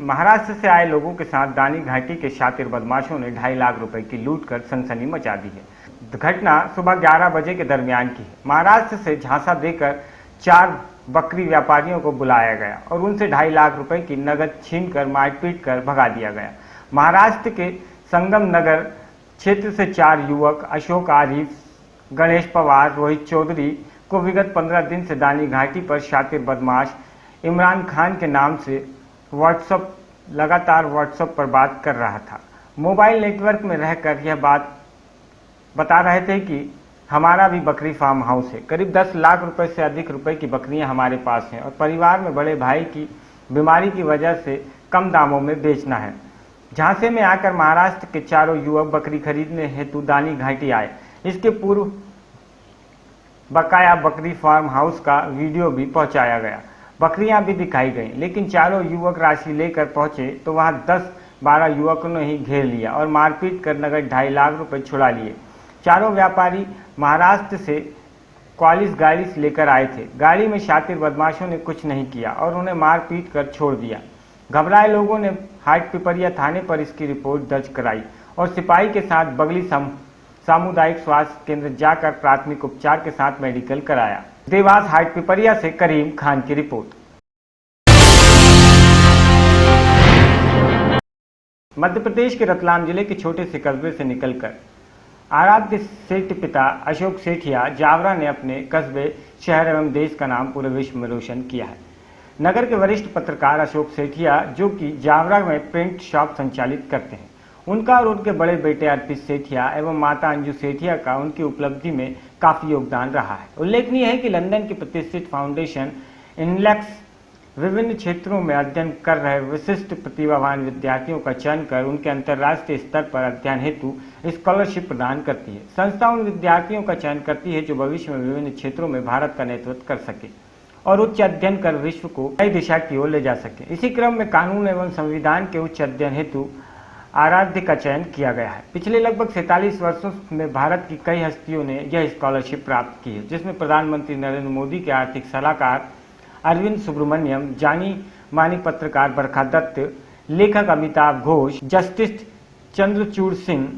महाराष्ट्र से आए लोगों के साथ दानी घाटी के शातिर बदमाशों ने 2.5 लाख रुपए की लूट कर सनसनी मचा दी है। घटना सुबह 11 बजे के दरमियान की है। महाराष्ट्र से झांसा देकर 4 बकरी व्यापारियों को बुलाया गया और उनसे 2.5 लाख रुपए की नकद छीनकर मारपीट कर भगा दिया गया। महाराष्ट्र के संगम नगर क्षेत्र से 4 युवक अशोक आरिफ, गणेश पवार, रोहित चौधरी को विगत 15 दिन से दानी घाटी पर शातिर बदमाश इमरान खान के नाम से लगातार व्हाट्सएप पर बात कर रहा था। मोबाइल नेटवर्क में रहकर यह बात बता रहे थे कि हमारा भी बकरी फार्म हाउस है, करीब 10 लाख रुपए से अधिक रुपए की बकरियां हमारे पास हैं और परिवार में बड़े भाई की बीमारी की वजह से कम दामों में बेचना है। झांसे में आकर महाराष्ट्र के 4 युवक बकरी खरीदने हेतु दानी घाटी आए। इसके पूर्व बकाया बकरी फार्म हाउस का वीडियो भी पहुंचाया गया, बकरियां भी दिखाई गईं, लेकिन 4 युवक राशि लेकर पहुंचे तो वहां 10-12 युवकों ने ही घेर लिया और मारपीट कर नगद 2.5 लाख रुपए छुड़ा लिए। 4 व्यापारी महाराष्ट्र से 41 गाड़ी लेकर आए थे। गाड़ी में शातिर बदमाशों ने कुछ नहीं किया और उन्हें मार पीट कर छोड़ दिया। घबराए लोगों ने हाट पिपरिया थाने पर इसकी रिपोर्ट दर्ज कराई और सिपाही के साथ बगली सामुदायिक स्वास्थ्य केंद्र जाकर प्राथमिक उपचार के साथ मेडिकल कराया। देवास हाट पिपरिया से करीम खान की रिपोर्ट। मध्य प्रदेश के रतलाम जिले के छोटे से कस्बे से निकलकर आराध्य सेठ पिता अशोक सेठिया जावरा ने अपने कस्बे, शहर एवं देश का नाम पूरे विश्व में रोशन किया है। नगर के वरिष्ठ पत्रकार अशोक सेठिया, जो कि जावरा में प्रिंट शॉप संचालित करते हैं, उनका और उनके बड़े बेटे अर्पित सेठिया एवं माता अंजू सेठिया का उनकी उपलब्धि में काफी योगदान रहा है। उल्लेखनीय है कि लंदन की प्रतिष्ठित फाउंडेशन इनलेक्स विभिन्न क्षेत्रों में अध्ययन कर रहे विशिष्ट प्रतिभावान विद्यार्थियों का चयन कर उनके अंतर्राष्ट्रीय स्तर पर अध्ययन हेतु स्कॉलरशिप प्रदान करती है। संस्था उन विद्यार्थियों का चयन करती है जो भविष्य में विभिन्न क्षेत्रों में भारत का नेतृत्व कर सके और उच्च अध्ययन कर विश्व को नई दिशा की ओर ले जा सके। इसी क्रम में कानून एवं संविधान के उच्च अध्ययन हेतु आराध्य का चयन किया गया है। पिछले लगभग 47 वर्षों में भारत की कई हस्तियों ने यह स्कॉलरशिप प्राप्त की है, जिसमें प्रधानमंत्री नरेंद्र मोदी के आर्थिक सलाहकार अरविंद सुब्रमण्यम, जानी मानी पत्रकार बरखा दत्त, लेखक अमिताभ घोष, जस्टिस चंद्रचूड़ सिंह,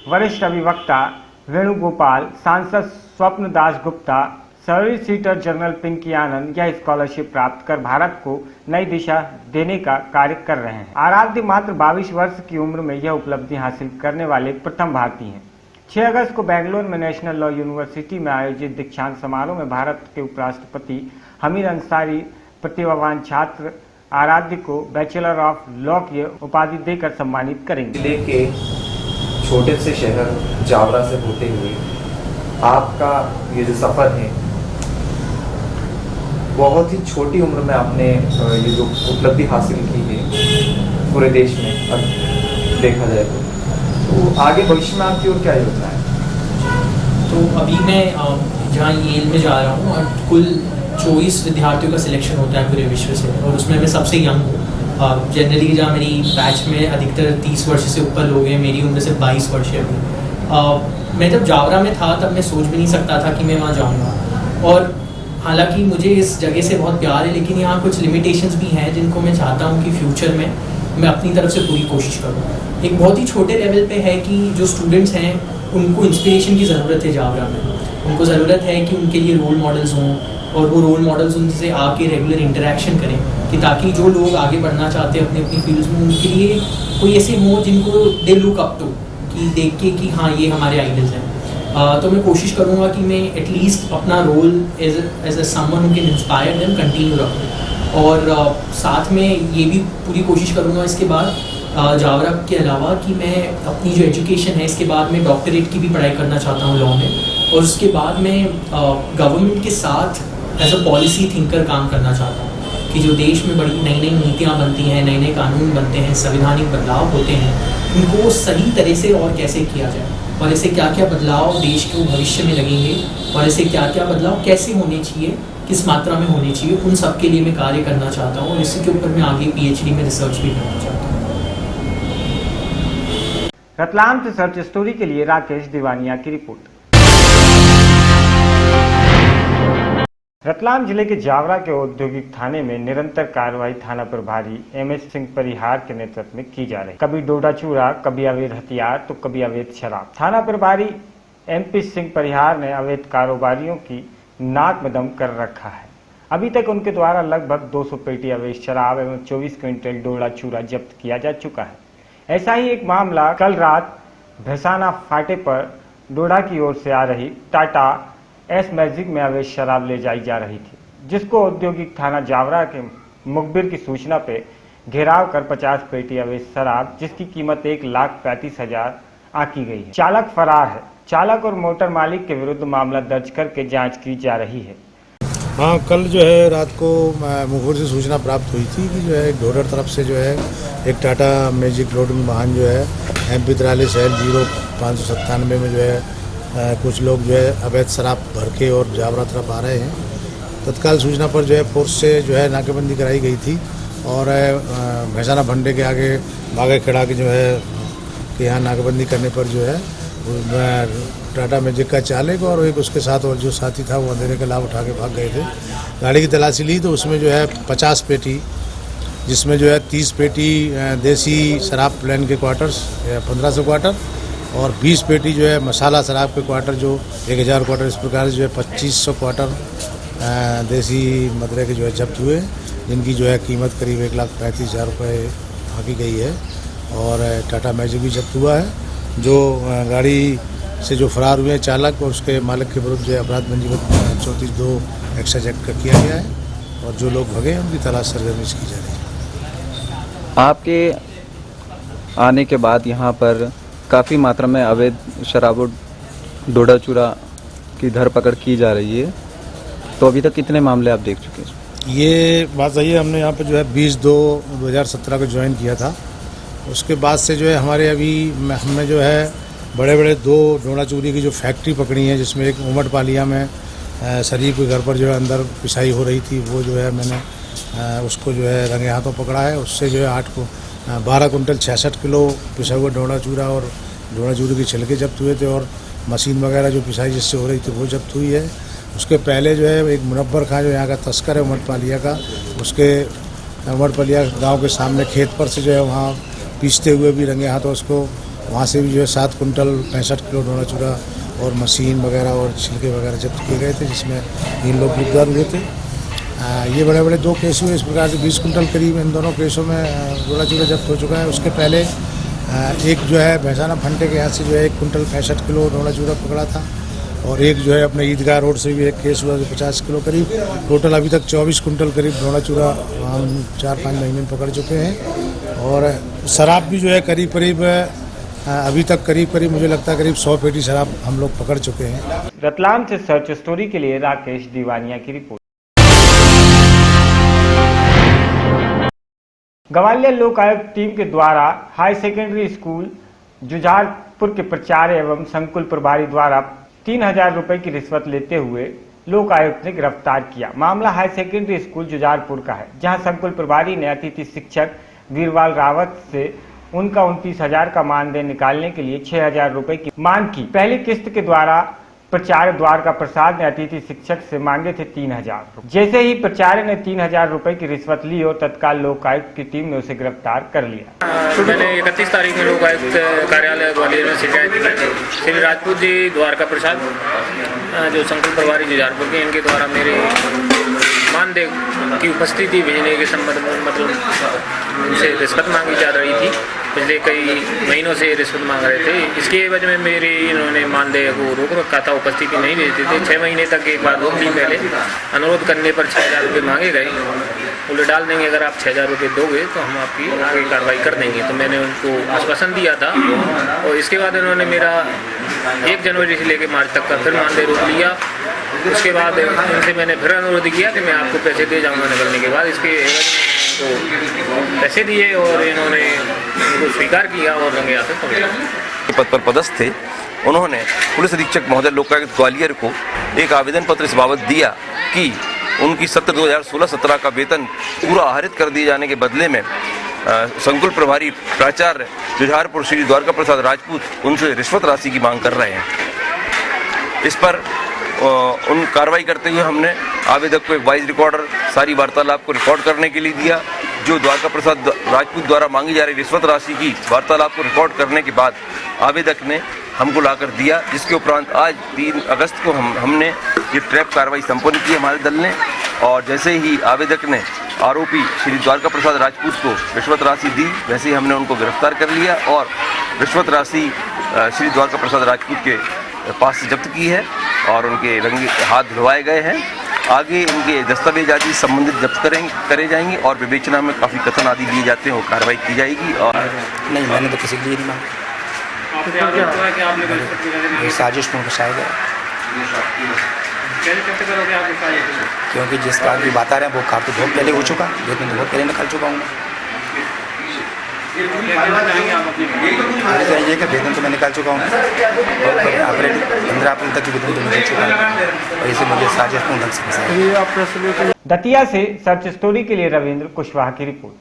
वरिष्ठ अधिवक्ता वेणुगोपाल, सांसद स्वप्न दास गुप्ता, सॉलिसिटर जनरल पिंकी आनंद यह स्कॉलरशिप प्राप्त कर भारत को नई दिशा देने का कार्य कर रहे हैं। आराध्य मात्र 22 वर्ष की उम्र में यह उपलब्धि हासिल करने वाले प्रथम भारतीय हैं। 6 अगस्त को बेंगलोर में नेशनल लॉ यूनिवर्सिटी में आयोजित दीक्षांत समारोह में भारत के उपराष्ट्रपति हमीद अंसारी प्रतिभावान छात्र आराध्य को बैचलर ऑफ लॉ की उपाधि देकर सम्मानित करेंगे। जिले के छोटे से शहर जावरा से होते हुए आपका ये जो सफर है, बहुत ही छोटी उम्र में आपने ये जो उपलब्धि हासिल की है पूरे देश में, अब देखा जाए तो आगे भविष्य में आपकी और क्या योजना है? तो अभी मैं जहाँ येल में जा रहा हूँ और कुल 24 विद्यार्थियों का सिलेक्शन होता है पूरे विश्व से और उसमें मैं सबसे यंग हूँ। जनरली जहाँ मेरी बैच में अधिकतर 30 वर्ष से ऊपर लोग हैं, मेरी उम्र से 22 वर्ष है अभी। मैं जब जावरा में था तब मैं सोच भी नहीं सकता था कि मैं वहाँ जाऊँगा और हालांकि मुझे इस जगह से बहुत प्यार है, लेकिन यहाँ कुछ लिमिटेशंस भी हैं जिनको मैं चाहता हूँ कि फ्यूचर में मैं अपनी तरफ से पूरी कोशिश करूँ। एक बहुत ही छोटे लेवल पे है कि जो स्टूडेंट्स हैं उनको इंस्पिरेशन की ज़रूरत है जावरा में। उनको ज़रूरत है कि उनके लिए रोल मॉडल्स हों और वो रोल मॉडल्स उनसे आके रेगुलर इंटरेक्शन करें कि ताकि जो लोग आगे बढ़ना चाहते हैं अपनी अपनी फील्ड्स में, उनके लिए कोई ऐसे हो जिनको दे लुक अप टू, कि देख के कि हाँ ये हमारे आइडल्स हैं। तो मैं कोशिश करूँगा कि मैं एटलीस्ट अपना role as a someone who can inspire them continue रखूँ और साथ में ये भी पूरी कोशिश करूँगा इसके बाद जावरा के अलावा कि मैं अपनी जो एजुकेशन है इसके बाद मैं डॉक्टरेट की भी पढ़ाई करना चाहता हूँ लॉ में और उसके बाद मैं गवर्नमेंट के साथ एज अ पॉलिसी थिंकर काम करना चाहता हूँ कि जो देश में बड़ी नई नई नीतियाँ बनती हैं, नए नए कानून बनते हैं, संवैधानिक बदलाव होते हैं, उनको सही तरह से और कैसे किया जाए और ऐसे क्या क्या बदलाव देश को भविष्य में लगेंगे और ऐसे क्या क्या बदलाव कैसे होने चाहिए, किस मात्रा में होने चाहिए, उन सब के लिए मैं कार्य करना चाहता हूँ और इसी के ऊपर मैं आगे PhD में रिसर्च भी करना चाहता हूँ। रतलाम से सर्च स्टोरी के लिए राकेश दीवानिया की रिपोर्ट। रतलाम जिले के जावरा के औद्योगिक थाने में निरंतर कार्रवाई थाना प्रभारी एमएस सिंह परिहार के नेतृत्व में की जा रही। कभी डोडा चूरा, कभी अवैध हथियार तो कभी अवैध शराब। थाना प्रभारी एमपी सिंह परिहार ने अवैध कारोबारियों की नाक में दम कर रखा है। अभी तक उनके द्वारा लगभग 200 पेटी अवैध शराब एवं 24 क्विंटल डोडा चूरा जब्त किया जा चुका है। ऐसा ही एक मामला कल रात भैसाना फाटे पर डोडा की ओर से आ रही टाटा एस मैजिक में अवैध शराब ले जाई जा रही थी, जिसको औद्योगिक थाना जावरा के मुखबिर की सूचना पे घेराव कर 50 पेटी अवैध शराब जिसकी कीमत 1,35,000 आकी गई है। चालक फरार है। चालक और मोटर मालिक के विरुद्ध मामला दर्ज करके जांच की जा रही है। हाँ, कल जो है रात को मुखबिर से सूचना प्राप्त हुई थी कि जो है ढोडर तरफ से जो है एक टाटा मैजिक लोडिंग वाहन जो है MP 43 L0597 में जो है कुछ लोग जो है अवैध शराब भर के और जावरा तरफ आ रहे हैं। तत्काल सूचना पर जो है फोर्स से जो है नाकेबंदी कराई गई थी और भैसाना भंडे के आगे बागे खेड़ा के जो है कि यहाँ नाकेबंदी करने पर जो है टाटा मैजिक का चालक और एक उसके साथ और जो साथी था वो अंधेरे का लाभ उठा के भाग गए थे। गाड़ी की तलाशी ली तो उसमें जो है 50 पेटी, जिसमें जो है 30 पेटी देसी शराब प्लान के क्वार्टर्स 1500 क्वार्टर और 20 पेटी जो है मसाला शराब के क्वार्टर जो 1000 क्वार्टर, इस प्रकार से जो है 2500 क्वार्टर देसी मदरे के जो है जब्त हुए, जिनकी जो है कीमत करीब 1,35,000 रुपये आकी गई है। और टाटा मैजिक भी जब्त हुआ है। जो गाड़ी से जो फरार हुए चालक और उसके मालिक के विरुद्ध जो अपराध पंजीबद्ध 34(2) एक्साइज एक्ट का किया गया है और जो लोग भगे उनकी तलाश सरगर्मी की जा रही है। आपके आने के बाद यहाँ पर काफ़ी मात्रा में अवैध शराब और डोडा चूरा की धरपकड़ की जा रही है, तो अभी तक कितने मामले आप देख चुके हैं? ये बात सही है। हमने यहाँ पर जो है 20/2/2017 को ज्वाइन किया था। उसके बाद से जो है हमारे अभी हमने जो है बड़े बड़े 2 डोडा चूरी की जो फैक्ट्री पकड़ी है, जिसमें एक उमट पालिया में शरीफ के घर पर जो है अंदर पिसाई हो रही थी, वो जो है मैंने उसको जो है रंगे हाथों पकड़ा है। उससे जो है 12 कुंटल 66 किलो पिसा हुआ डोडा चूरा और डोडा चूरी के छिलके जब्त हुए थे और मशीन वगैरह जो पिसाई जिससे हो रही थी वो जब्त हुई है। उसके पहले जो है एक मुनव्वर खां जो यहाँ का तस्कर है उमट पालिया का, उसके उमट पालिया गाँव के सामने खेत पर से जो है वहाँ पीसते हुए भी रंगे हाथों उसको, वहाँ से भी जो है 7 कुंटल 65 किलो डोडा चूरा और मशीन वगैरह और छिलके वगैरह जब्त किए गए थे, जिसमें 3 लोग गिरफ्तार हुए थे। ये बड़े बड़े 2 केस हुए। इस प्रकार से 20 कुंटल करीब इन दोनों केसों में डोडा चूरा जब्त हो चुका है। उसके पहले एक जो है भैसाना फंटे के यहाँ से जो है 1 कुंटल 65 किलो डोडा चूरा पकड़ा था और एक जो है अपने ईदगाह रोड से भी एक केस हुआ 50 किलो करीब। टोटल अभी तक 24 कुंटल करीब डोडा चूरा हम 4-5 महीने में पकड़ चुके हैं। और शराब भी जो है करीब अभी तक करीब मुझे लगता है करीब 100 पेटी शराब हम लोग पकड़ चुके हैं। रतलाम से सर्च स्टोरी के लिए राकेश दीवानिया की रिपोर्ट। ग्वालियर लोक आयुक्त टीम के द्वारा हाई सेकेंडरी स्कूल जुझारपुर के प्राचार्य एवं संकुल प्रभारी द्वारा 3,000 रुपए की रिश्वत लेते हुए लोक आयुक्त ने गिरफ्तार किया। मामला हाई सेकेंडरी स्कूल जुझारपुर का है, जहां संकुल प्रभारी ने अतिथि शिक्षक वीरवाल रावत से उनका 29,000 का मानदेय निकालने के लिए 6,000 रुपए की मांग की। पहली किस्त के द्वारा प्राचार्य द्वारका प्रसाद ने अतिथि शिक्षक से मांगे थे 3,000। जैसे ही प्राचार्य ने 3,000 रुपए की रिश्वत ली और तत्काल लोकायुक्त की टीम ने उसे गिरफ्तार कर लिया। मैंने 31 तारीख में लोकायुक्त कार्यालय ग्वालियर में शिकायत की। श्री राजपूत जी द्वारका प्रसाद जो संकुल प्रभारी जुझारपुर के, इनके द्वारा मेरे मानदेय की उपस्थिति भेजने के संबंध में मतलब उनसे रिश्वत मांगी जा रही थी। पिछले कई महीनों से रिश्वत मांग रहे थे। इसके एवज में मेरे इन्होंने मानदेय को रोक रखा था, उपस्थिति नहीं भेजते थे। 6 महीने तक एक बार रोक दी। पहले अनुरोध करने पर 6,000 रुपये मांगे गए। बोले डाल देंगे, अगर आप 6,000 रुपये दोगे तो हम आपकी आगे कार्रवाई कर देंगे। तो मैंने उनको आश्वासन दिया था और इसके बाद उन्होंने मेरा 1 जनवरी से लेकर मार्च तक का फिर मानदेय रोक लिया। उसके बाद इनसे मैंने फिर अनुरोध किया कि मैं आपको पैसे दे जाऊँगा निकलने के बाद। इसके तो पैसे दिए और इन्होंने उनको स्वीकार किया और रंगे हाथों पकड़ा। पद पर पदस्थ थे, उन्होंने पुलिस अधीक्षक महोदय लोकायुक्त ग्वालियर को एक आवेदन पत्र इस बाबत दिया कि उनकी सत्र 2016-17 का वेतन पूरा आहरित कर दिए जाने के बदले में संकुल प्रभारी प्राचार्य जुझारपुर श्री द्वारका प्रसाद राजपूत उनसे रिश्वत राशि की मांग कर रहे हैं। इस पर उन कार्रवाई करते हुए हमने आवेदक को एक वॉइस रिकॉर्डर सारी वार्तालाप को रिकॉर्ड करने के लिए दिया। जो द्वारका प्रसाद राजपूत द्वारा मांगी जा रही रिश्वत राशि की वार्तालाप को रिकॉर्ड करने के बाद आवेदक ने हमको लाकर दिया, जिसके उपरांत आज 3 अगस्त को हमने ये ट्रैप कार्रवाई संपन्न की हमारे दल ने। और जैसे ही आवेदक ने आरोपी श्री द्वारका प्रसाद राजपूत को रिश्वत राशि दी, वैसे ही हमने उनको गिरफ्तार कर लिया और रिश्वत राशि श्री द्वारका प्रसाद राजपूत के पास से जब्त की है और उनके रंगे हाथ धुलवाए गए हैं। आगे इनके दस्तावेज आदि संबंधित जब्त करे जाएंगे और विवेचना में काफ़ी कथन आदि लिए जाते हैं, वो कार्रवाई की जाएगी। और नहीं, मैंने तो किसी के लिए नहीं मांगा, साजिश में फंसाया गया। क्योंकि जिस काम की बात आ रहे हैं वो काफ़ी बहुत पहले हो चुका, वेतन तो बहुत पहले निकल चुका हूँ। ये कि वेतन तो मैं निकाल चुका हूँ, 15 अप्रैल तक की वेतन तो निकल चुका है और इसे मुझे साजिश पूर्ण ढंग से फंसाया। दतिया से सर्च स्टोरी के लिए रविंद्र कुशवाहा की रिपोर्ट।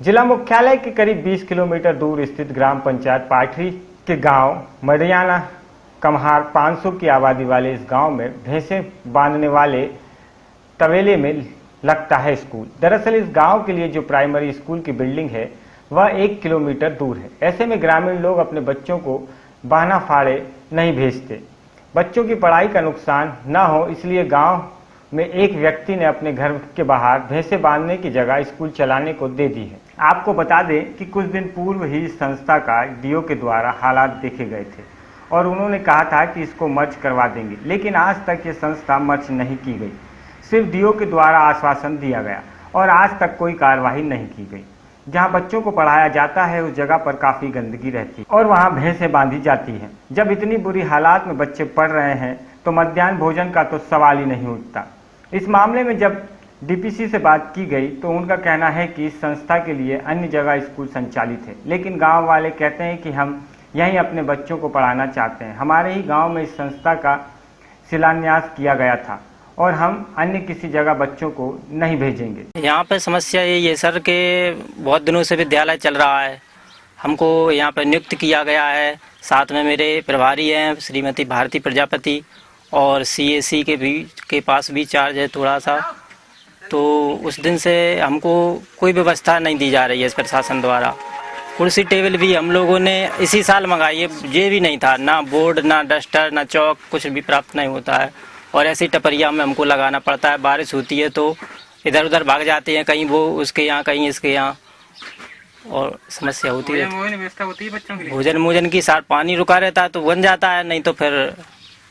जिला मुख्यालय के करीब 20 किलोमीटर दूर स्थित ग्राम पंचायत पाठरी के गांव मडियाना कम्हार 500 की आबादी वाले इस गांव में भैंसें बांधने वाले तवेले में लगता है स्कूल। दरअसल इस गांव के लिए जो प्राइमरी स्कूल की बिल्डिंग है वह 1 किलोमीटर दूर है। ऐसे में ग्रामीण लोग अपने बच्चों को बहाना फाड़े नहीं भेजते। बच्चों की पढ़ाई का नुकसान न हो इसलिए गांव में एक व्यक्ति ने अपने घर के बाहर भैंसे बांधने की जगह स्कूल चलाने को दे दी है। आपको बता दें कि कुछ दिन पूर्व ही इस संस्था का डीओ के द्वारा हालात देखे गए थे और उन्होंने कहा था कि इसको मर्ज करवा देंगे, लेकिन आज तक ये संस्था मर्ज नहीं की गई। सिर्फ डीओ के द्वारा आश्वासन दिया गया और आज तक कोई कार्रवाई नहीं की गई। जहां बच्चों को पढ़ाया जाता है उस जगह पर काफ़ी गंदगी रहती है और वहां भैंसें बांधी जाती हैं। जब इतनी बुरी हालात में बच्चे पढ़ रहे हैं तो मध्याह्न भोजन का तो सवाल ही नहीं उठता। इस मामले में जब डीपीसी से बात की गई तो उनका कहना है कि इस संस्था के लिए अन्य जगह स्कूल संचालित है, लेकिन गांव वाले कहते हैं कि हम यहीं अपने बच्चों को पढ़ाना चाहते हैं। हमारे ही गांव में इस संस्था का शिलान्यास किया गया था और हम अन्य किसी जगह बच्चों को नहीं भेजेंगे। यहाँ पर समस्या यही है सर कि बहुत दिनों से विद्यालय चल रहा है, हमको यहाँ पर नियुक्त किया गया है। साथ में मेरे प्रभारी हैं श्रीमती भारती प्रजापति और CAC के पास भी चार्ज है थोड़ा सा। तो उस दिन से हमको कोई व्यवस्था नहीं दी जा रही है इस प्रशासन द्वारा। कुर्सी टेबल भी हम लोगों ने इसी साल मंगाई है, ये भी नहीं था, ना बोर्ड ना डस्टर ना चौक कुछ भी प्राप्त नहीं होता है और ऐसी टपरिया में हमको लगाना पड़ता है। बारिश होती है तो इधर उधर भाग जाते हैं, कहीं वो उसके यहाँ कहीं इसके यहाँ, और समस्या होती है। व्यवस्था होती है बच्चों के लिए भोजन मोजन की, साथ पानी रुका रहता है तो बन जाता है, नहीं तो फिर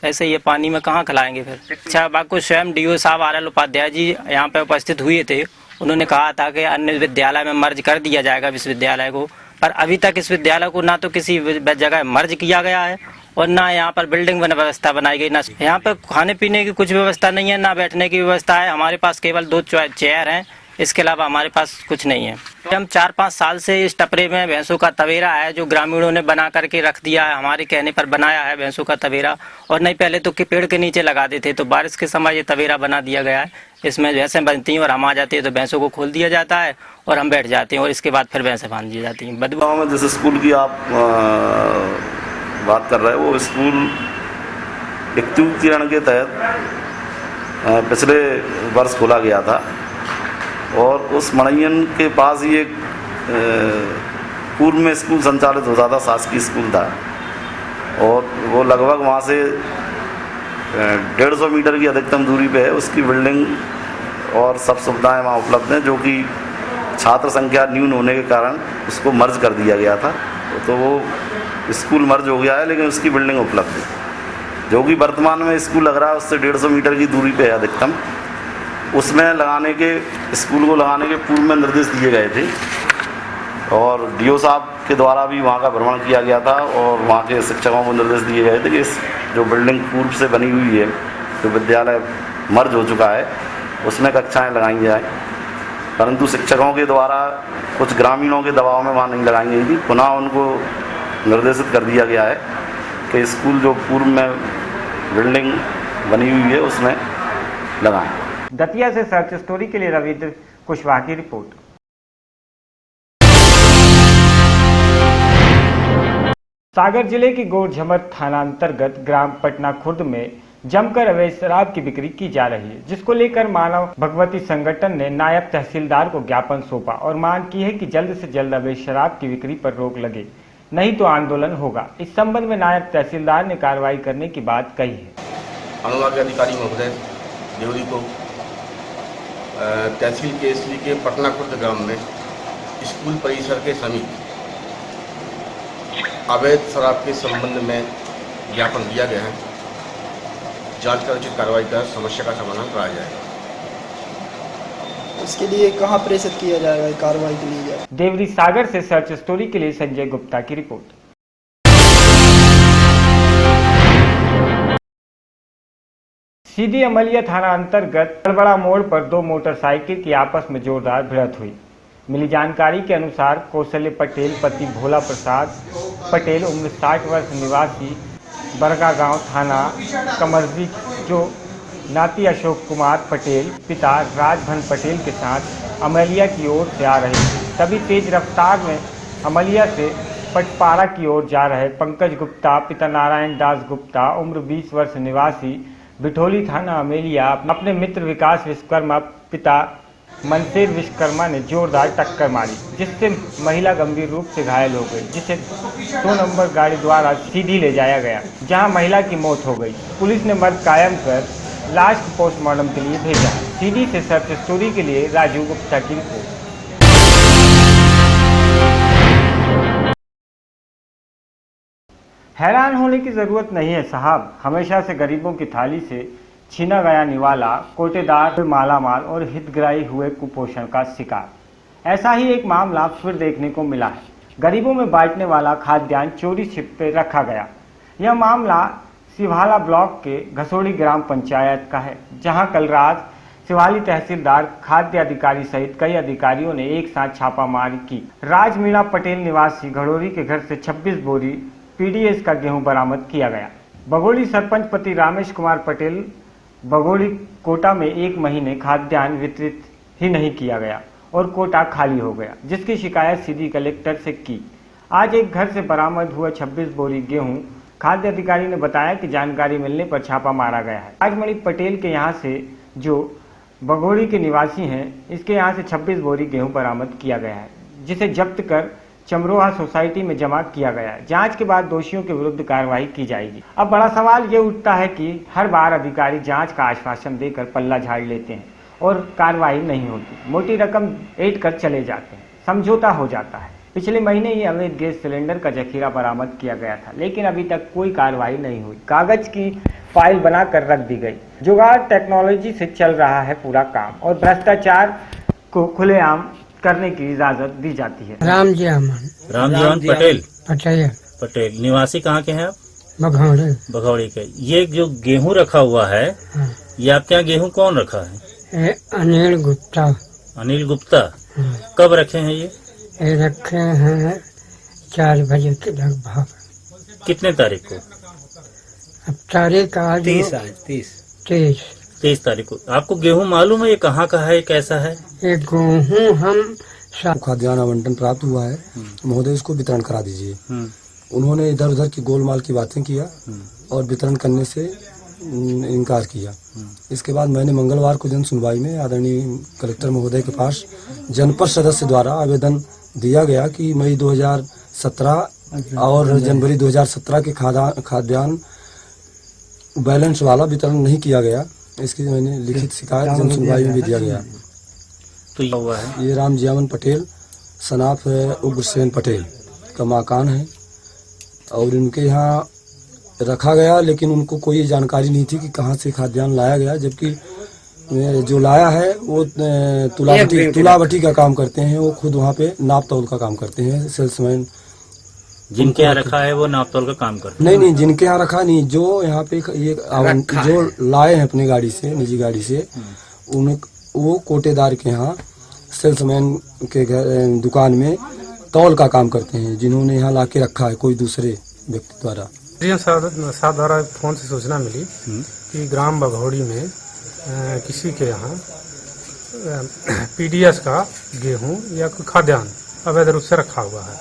ऐसे ये पानी में कहाँ खिलाएंगे फिर। अच्छा बात को स्वयं DO साहब RL उपाध्याय जी यहाँ पे उपस्थित हुए थे, उन्होंने कहा था कि अन्य विद्यालय में मर्ज कर दिया जाएगा विश्वविद्यालय को, पर अभी तक इस विद्यालय को ना तो किसी जगह मर्ज किया गया है और ना यहाँ पर बिल्डिंग व्यवस्था बनाई गई, ना यहाँ पर खाने पीने की कुछ व्यवस्था नहीं है, ना बैठने की व्यवस्था है। हमारे पास केवल 2 चेयर हैं, इसके अलावा हमारे पास कुछ नहीं है। हम 4-5 साल से इस टपरे में भैंसों का तवेरा है जो ग्रामीणों ने बना करके रख दिया है, हमारे कहने पर बनाया है भैंसों का तवेरा। और नहीं पहले तो पेड़ के नीचे लगा देते, तो बारिश के समय ये तवेरा बना दिया गया है। इसमें भैंसें बनती हैं और हम आ जाते हैं तो भैंसों को खोल दिया जाता है और हम बैठ जाते हैं और इसके बाद फिर भैंसें बांध दी जाती हैं। गाँव में जिस स्कूल की आप बात कर रहे हैं वो स्कूल 31 के तहत पिछले वर्ष खोला गया था और उस मड़ैयन के पास ही एक पूर्व में स्कूल संचालित होता था, शासकीय स्कूल था और वो लगभग वहाँ से 150 मीटर की अधिकतम दूरी पे है। उसकी बिल्डिंग और सब सुविधाएं वहाँ उपलब्ध हैं, जो कि छात्र संख्या न्यून होने के कारण उसको मर्ज कर दिया गया था। तो वो स्कूल मर्ज हो गया है, लेकिन उसकी बिल्डिंग उपलब्ध है, जो कि वर्तमान में स्कूल लग रहा है उससे 150 मीटर की दूरी पे है अधिकतम। उसमें लगाने के स्कूल को लगाने के पूर्व में निर्देश दिए गए थे और DO साहब के द्वारा भी वहाँ का भ्रमण किया गया था और वहाँ के शिक्षकों को निर्देश दिए गए थे कि इस जो बिल्डिंग पूर्व से बनी हुई है, जो विद्यालय मर्ज हो चुका है, उसमें कक्षाएं लगाई जाए, परंतु शिक्षकों के द्वारा कुछ ग्रामीणों के दबाव में वहाँ नहीं लगाई गई थी। पुनः उनको निर्देशित कर दिया गया है कि स्कूल जो पूर्व में बिल्डिंग बनी हुई है उसमें लगाएं। दतिया से सर्च स्टोरी के लिए रविंद्र कुशवाहा की रिपोर्ट। सागर जिले के गोरझमर थाना अंतर्गत ग्राम पटना खुर्द में जमकर अवैध शराब की बिक्री की जा रही है, जिसको लेकर मानव भगवती संगठन ने नायब तहसीलदार को ज्ञापन सौंपा और मांग की है कि जल्द से जल्द अवैध शराब की बिक्री पर रोक लगे, नहीं तो आंदोलन होगा। इस संबंध में नायब तहसीलदार ने कार्रवाई करने की बात कही है। अनुविभागीय अधिकारी महोदय देवरी को तहसील केसरी के पटना खुर्द ग्राम में स्कूल परिसर के समीप अवैध शराब के संबंध में ज्ञापन दिया गया है। जांच कर उचित कार्रवाई कर समस्या का समाधान कराया जाएगा। इसके लिए कहां प्रेषित किया जाएगा कार्रवाई के लिए? देवरी सागर से सर्च स्टोरी के लिए संजय गुप्ता की रिपोर्ट। सीधी अमलिया थाना अंतर्गत तलबड़ा मोड़ पर दो मोटरसाइकिल की आपस में जोरदार भिड़ंत हुई। मिली जानकारी के अनुसार कौशल्य पटेल पति भोला प्रसाद पटेल उम्र 60 वर्ष निवासी बरगा गांव थाना कमरजी जो नाती अशोक कुमार पटेल पिता राजभन पटेल के साथ अमलिया की ओर से आ रहे थे। तभी तेज रफ्तार में अमलिया से पटपारा की ओर जा रहे पंकज गुप्ता पिता नारायण दास गुप्ता उम्र 20 वर्ष निवासी बिठोली थाना अमेलिया अपने मित्र विकास विश्वकर्मा पिता मनसेर विश्वकर्मा ने जोरदार टक्कर मारी, जिससे महिला गंभीर रूप से घायल हो गई, जिसे 2 नंबर गाड़ी द्वारा सीधी ले जाया गया, जहां महिला की मौत हो गई। पुलिस ने मर्ग कायम कर लाश को पोस्टमार्टम के लिए भेजा। सीधी से सर्च स्टोरी के लिए राजू गुप्ता की रिपोर्ट। हैरान होने की जरूरत नहीं है साहब, हमेशा से गरीबों की थाली से छीना गया निवाला, कोटेदार मालामाल और हितग्राही हुए कुपोषण का शिकार। ऐसा ही एक मामला फिर देखने को मिला है। गरीबों में बांटने वाला खाद्यान्न चोरी छिपे रखा गया। यह मामला सिवाला ब्लॉक के घसोड़ी ग्राम पंचायत का है, जहां कल रात सिवाली तहसीलदार, खाद्य अधिकारी सहित कई अधिकारियों ने एक साथ छापामारी की। राज मीणा पटेल निवासी घड़ोरी के घर से 26 बोरी पीडीएस का गेहूं बरामद किया गया। बघोली सरपंच पति रामेश कुमार पटेल बघोली कोटा में 1 महीने खाद्यान्न वितरित ही नहीं किया गया और कोटा खाली हो गया, जिसकी शिकायत सीधी कलेक्टर से की। आज एक घर से बरामद हुआ 26 बोरी गेहूं खाद्य अधिकारी ने बताया कि जानकारी मिलने पर छापा मारा गया है। राजमणि पटेल के यहाँ से जो बघोली के निवासी हैं, इसके यहाँ से 26 बोरी गेहूं बरामद किया गया है, जिसे जब्त कर चमरोहा सोसाइटी में जमा किया गया है। जांच के बाद दोषियों के विरुद्ध कार्रवाई की जाएगी। अब बड़ा सवाल ये उठता है कि हर बार अधिकारी जांच का आश्वासन देकर पल्ला झाड़ लेते हैं और कार्रवाई नहीं होती, मोटी रकम ऐंठ कर चले जाते हैं, समझौता हो जाता है। पिछले महीने ही अवैध गैस सिलेंडर का जखीरा बरामद किया गया था, लेकिन अभी तक कोई कार्रवाई नहीं हुई। कागज की फाइल बनाकर रख दी गई। जुगाड़ टेक्नोलॉजी से चल रहा है पूरा काम और भ्रष्टाचार को खुलेआम करने की इजाजत दी जाती है। रामजीवन पटेल निवासी कहाँ के हैं आप? बघौड़ी के। ये जो गेहूं रखा हुआ है, ये आपके यहाँ गेहूं कौन रखा है? अनिल गुप्ता। अनिल गुप्ता। कब रखे हैं ये? रखे हैं 4 बजे के लगभग। कितने तारीख को? अब तारीख आज 30 तारीख को। आपको गेहूं मालूम है ये कहाँ का है, कैसा है? ये गेहूं हम खाद्यान्न आवंटन प्राप्त हुआ है, महोदय इसको वितरण करा दीजिए। उन्होंने इधर उधर की गोलमाल की बातें किया और वितरण करने से इनकार किया। इसके बाद मैंने मंगलवार को जन सुनवाई में आदरणीय कलेक्टर महोदय के पास जनपद सदस्य द्वारा आवेदन दिया गया कि मई 2017 और जनवरी 2017 के खाद्यान्न बैलेंस वाला वितरण नहीं किया गया। इसकी मैंने लिखित शिकायत जन सुनवाई में भी दिया गया। तो ये हुआ है, ये रामजीवन पटेल सनाफ उग्रसेन पटेल का मकान है और इनके यहाँ रखा गया, लेकिन उनको कोई जानकारी नहीं थी कि कहाँ से खाद्यान्न लाया गया, जबकि जो लाया है वो तुलावटी का काम करते हैं। वो खुद वहाँ पे नाप तौल का काम करते हैं, सेल्समैन। जिनके यहाँ रखा है वो नाप तौल का काम करते हैं? नहीं, जिनके यहाँ रखा नहीं, जो यहाँ पे ये जो लाए हैं अपनी गाड़ी से, निजी गाड़ी से, वो कोटेदार के यहाँ सेल्समैन के घर दुकान में तौल का काम करते हैं, जिन्होंने यहाँ लाके रखा है कोई दूसरे व्यक्ति द्वारा। साहब द्वारा फोन से सूचना मिली कि ग्राम बघौड़ी में किसी के यहाँ पीडीएस का गेहूं या खाद्यान्न अवैध रूप से रखा हुआ है।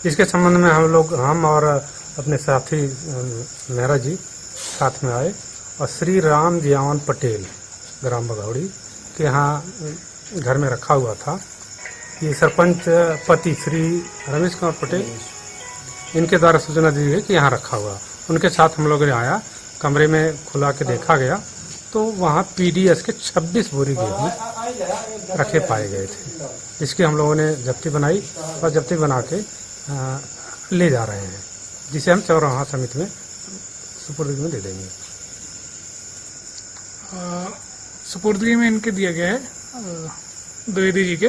इसके संबंध में हम और अपने साथी मेहरा जी साथ में आए और श्री राम जियावन पटेल ग्राम बघौड़ी के यहाँ घर में रखा हुआ था। ये सरपंच पति श्री रमेश कुमार पटेल इनके द्वारा सूचना दी गई कि यहाँ रखा हुआ। उनके साथ हम लोगों ने आया, कमरे में खुला के देखा गया तो वहाँ पीडीएस के 26 बोरी गेहूँ रखे पाए गए थे। इसकी हम लोगों ने जब्ती बनाई और जब्ती बना के ले जा रहे हैं, जिसे हम चौराहा समिति में सुपुर्दगी में दे देंगे। सुपुर्दगी में इनके दिया गया है द्विवेदी जी के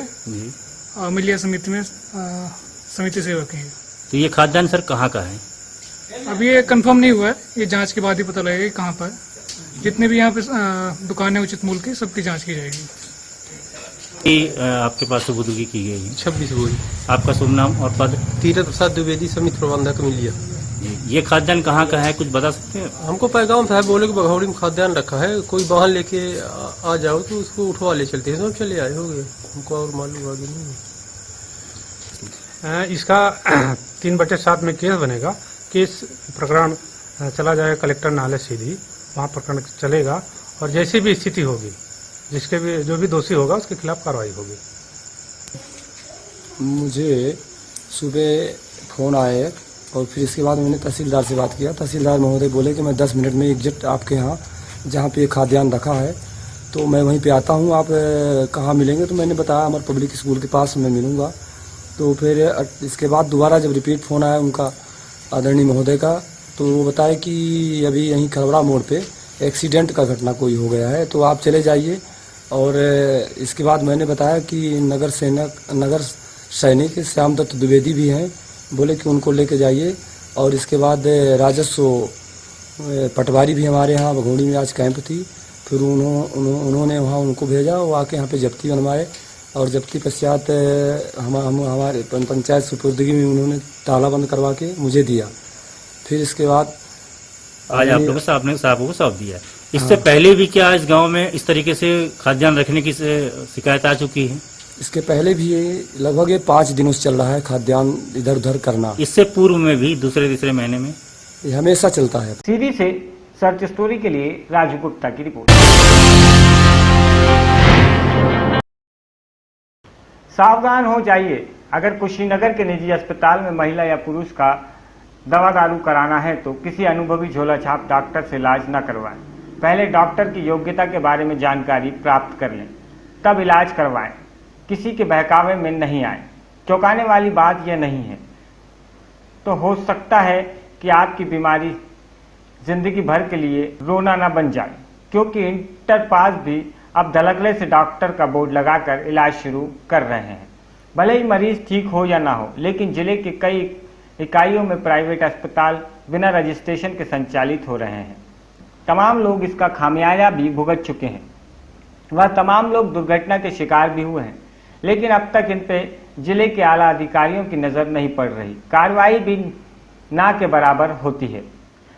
मिलिया समिति में समिति सेवक हैं। तो ये खाद्यान्न सर कहाँ का है? अभी ये कंफर्म नहीं हुआ है, ये जांच के बाद ही पता लगेगा कहाँ पर। जितने भी यहाँ पे दुकानें उचित मूल्य की सबकी जांच की जाएगी। आपके पास सुपुर्दगी की गई है 26 बोरी। आपका शुभ नाम और पद? तीरथ प्रसाद द्विवेदी समिति प्रबंधक मिलिया। ये खाद्यान्न कहाँ का है, कुछ बता सकते हैं? हमको पैगाम साहब बोले कि बघौड़ी में खाद्यान्न रखा है, कोई वाहन लेके आ जाओ तो उसको उठवा ले चलते हैं। सब चले आए हो गए, हमको और मालूम आगे नहीं। इसका 3/7 में केस बनेगा। केस प्रकरण चला जाएगा कलेक्टर न्यायालय सीधी, वहाँ प्रकरण चलेगा और जैसी भी स्थिति होगी, जिसके भी जो भी दोषी होगा उसके खिलाफ कार्रवाई होगी। मुझे सुबह फ़ोन आए और फिर इसके बाद मैंने तहसीलदार से बात किया। तहसीलदार महोदय बोले कि मैं 10 मिनट में एग्जैक्ट आपके यहाँ जहाँ पे खाद्यान्न रखा है तो मैं वहीं पे आता हूँ, आप कहाँ मिलेंगे? तो मैंने बताया अमर पब्लिक स्कूल के पास मैं मिलूँगा। तो फिर इसके बाद दोबारा जब रिपीट फ़ोन आया उनका आदरणीय महोदय का, तो वो बताया कि अभी यहीं खरबड़ा मोड़ पे एक्सीडेंट का घटना कोई हो गया है, तो आप चले जाइए। और इसके बाद मैंने बताया कि नगर सैनिक श्याम दत्त द्विवेदी भी हैं, बोले कि उनको लेके जाइए। और इसके बाद राजस्व पटवारी भी हमारे यहाँ बघौड़ी में आज कैंप थी, फिर उन्होंने वहाँ उनको भेजा, वो आके यहाँ पे जब्ती बनवाए और जब्ती पश्चात हमारे पंचायत सुपुर्दगी में उन्होंने ताला बंद करवा के मुझे दिया। फिर इसके बाद आज आप लोगों से आपने साहब को सौंप दिया। इससे पहले भी क्या इस गांव में इस तरीके से खाद्यान्न रखने की शिकायत आ चुकी है? इसके पहले भी लगभग 5 दिनों से चल रहा है खाद्यान्न इधर उधर करना। इससे पूर्व में भी दूसरे तीसरे महीने में ये हमेशा चलता है। सीधी से सर्च स्टोरी के लिए राजू गुप्ता की रिपोर्ट। सावधान हो जाइए, अगर कुशीनगर के निजी अस्पताल में महिला या पुरुष का दवा दारू कराना है तो किसी अनुभवी झोलाछाप डॉक्टर से इलाज न करवाएं। पहले डॉक्टर की योग्यता के बारे में जानकारी प्राप्त कर लें, तब इलाज करवाएं। किसी के बहकावे में नहीं आए। चौंकाने वाली बात यह नहीं है तो हो सकता है कि आपकी बीमारी जिंदगी भर के लिए रोना न बन जाए, क्योंकि इंटर पास भी अब धड़ल्ले से डॉक्टर का बोर्ड लगाकर इलाज शुरू कर रहे हैं। भले ही मरीज ठीक हो या ना हो, लेकिन जिले के कई इकाइयों में प्राइवेट अस्पताल बिना रजिस्ट्रेशन के संचालित हो रहे हैं। तमाम लोग इसका खामियाजा भी भुगत चुके हैं। वह तमाम लोग दुर्घटना के शिकार भी हुए हैं, लेकिन अब तक इन पे जिले के आला अधिकारियों की नजर नहीं पड़ रही। कार्रवाई भी ना के बराबर होती है।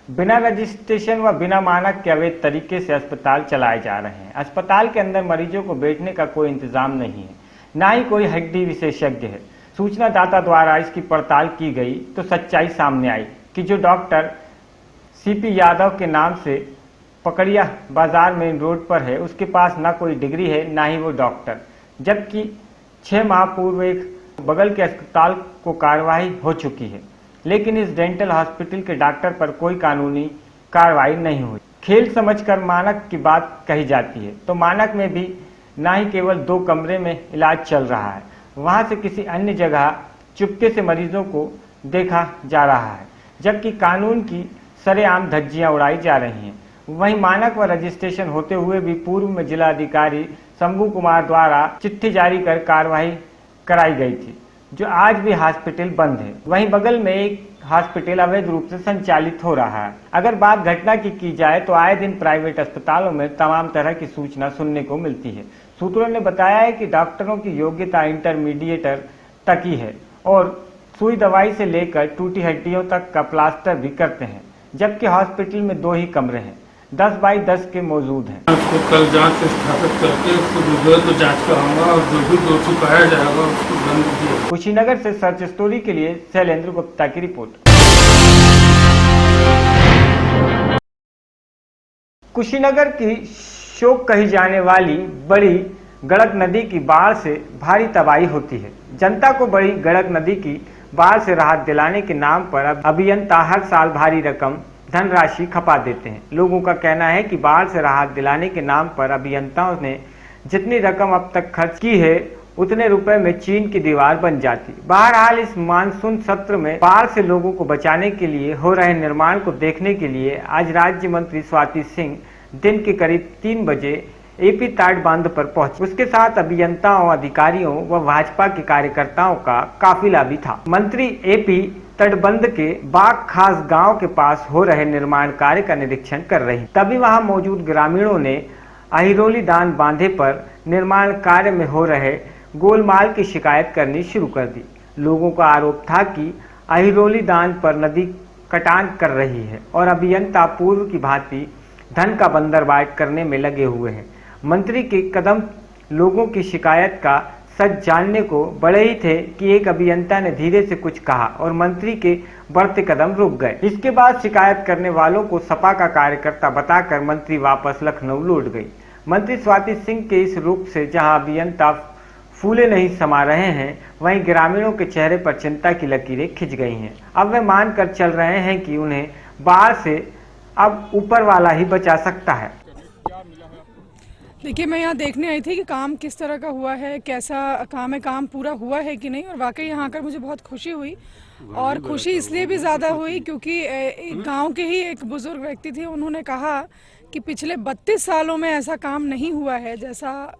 बिना रजिस्ट्रेशन व बिना मानक के अवैध तरीके से अस्पताल चलाए जा रहे हैं। अस्पताल के अंदर मरीजों को बैठने का कोई इंतजाम नहीं है, ना ही कोई हड्डी विशेषज्ञ है। सूचनादाता द्वारा इसकी पड़ताल की गई तो सच्चाई सामने आई कि जो डॉक्टर सीपी यादव के नाम से पकड़िया बाजार मेन रोड पर है, उसके पास ना कोई डिग्री है, ना ही वो डॉक्टर। जबकि 6 माह पूर्व एक बगल के अस्पताल को कार्रवाई हो चुकी है, लेकिन इस डेंटल हॉस्पिटल के डॉक्टर पर कोई कानूनी कार्रवाई नहीं हुई। खेल समझकर मानक की बात कही जाती है, तो मानक में भी ना ही केवल 2 कमरे में इलाज चल रहा है, वहां से किसी अन्य जगह चुपके से मरीजों को देखा जा रहा है, जबकि कानून की सरेआम धज्जियां उड़ाई जा रही हैं। वहीं मानक व रजिस्ट्रेशन होते हुए भी पूर्व में जिलाधिकारी शंभू कुमार द्वारा चिट्ठी जारी कर कार्रवाई कराई गई थी, जो आज भी हॉस्पिटल बंद है। वहीं बगल में एक हॉस्पिटल अवैध रूप से संचालित हो रहा है। अगर बात घटना की जाए तो आए दिन प्राइवेट अस्पतालों में तमाम तरह की सूचना सुनने को मिलती है। सूत्रों ने बताया है कि डॉक्टरों की योग्यता इंटरमीडिएटर तक ही है और सुई दवाई से लेकर टूटी हड्डियों तक का प्लास्टर भी करते हैं, जबकि हॉस्पिटल में 2 ही कमरे हैं, 10 बाई 10 के मौजूद हैं। उसको कल जांच स्थापित करके उसको जो तो जांच कराऊंगा और जो भी दोषी पाया जाएगा उसको दंड दिया। कुशीनगर से सर्च स्टोरी के लिए शैलेंद्र गुप्ता की रिपोर्ट। कुशीनगर की शोक कही जाने वाली बड़ी गड़क नदी की बाढ़ से भारी तबाही होती है। जनता को बड़ी गड़क नदी की बाढ़ से राहत दिलाने के नाम पर अभियंता हर साल भारी रकम धनराशि खपा देते हैं। लोगों का कहना है कि बाढ़ से राहत दिलाने के नाम पर अभियंताओं ने जितनी रकम अब तक खर्च की है उतने रुपए में चीन की दीवार बन जाती। बहरहाल इस मानसून सत्र में बाढ़ से लोगों को बचाने के लिए हो रहे निर्माण को देखने के लिए आज राज्य मंत्री स्वाति सिंह दिन के करीब 3 बजे एपी ताड बांध पर पहुंचे। उसके साथ अभियंताओं, अधिकारियों व भाजपा के कार्यकर्ताओं का काफिला भी था। मंत्री एपी तटबंध के बाग खास गांव के पास हो रहे निर्माण कार्य का निरीक्षण कर रहे। तभी वहां मौजूद ग्रामीणों ने अहिरौली दान बांधे पर निर्माण कार्य में हो रहे गोलमाल की शिकायत करनी शुरू कर दी। लोगों का आरोप था कि अहिरौली दान पर नदी कटान कर रही है और अभियंता पूर्व की भांति धन का बंदरबाट करने में लगे हुए हैं। मंत्री के कदम लोगों की शिकायत का सच जानने को बढ़े ही थे कि एक अभियंता ने धीरे से कुछ कहा और मंत्री के बढ़ते कदम रुक गए। इसके बाद शिकायत करने वालों को सपा का कार्यकर्ता बताकर मंत्री वापस लखनऊ लौट गई। मंत्री स्वाति सिंह के इस रुख से जहां अभियंता फूले नहीं समा रहे हैं, वहीं ग्रामीणों के चेहरे पर चिंता की लकीरें खिंच गई हैं। अब वे मानकर चल रहे हैं कि उन्हें बाढ़ से अब ऊपर वाला ही बचा सकता है। देखिए, मैं यहाँ देखने आई थी कि काम किस तरह का हुआ है, कैसा काम है, काम पूरा हुआ है कि नहीं, और वाकई यहाँ आकर मुझे बहुत खुशी हुई। और खुशी इसलिए भी ज़्यादा हुई क्योंकि गांव के ही एक बुजुर्ग व्यक्ति थे, उन्होंने कहा कि पिछले 32 सालों में ऐसा काम नहीं हुआ है जैसा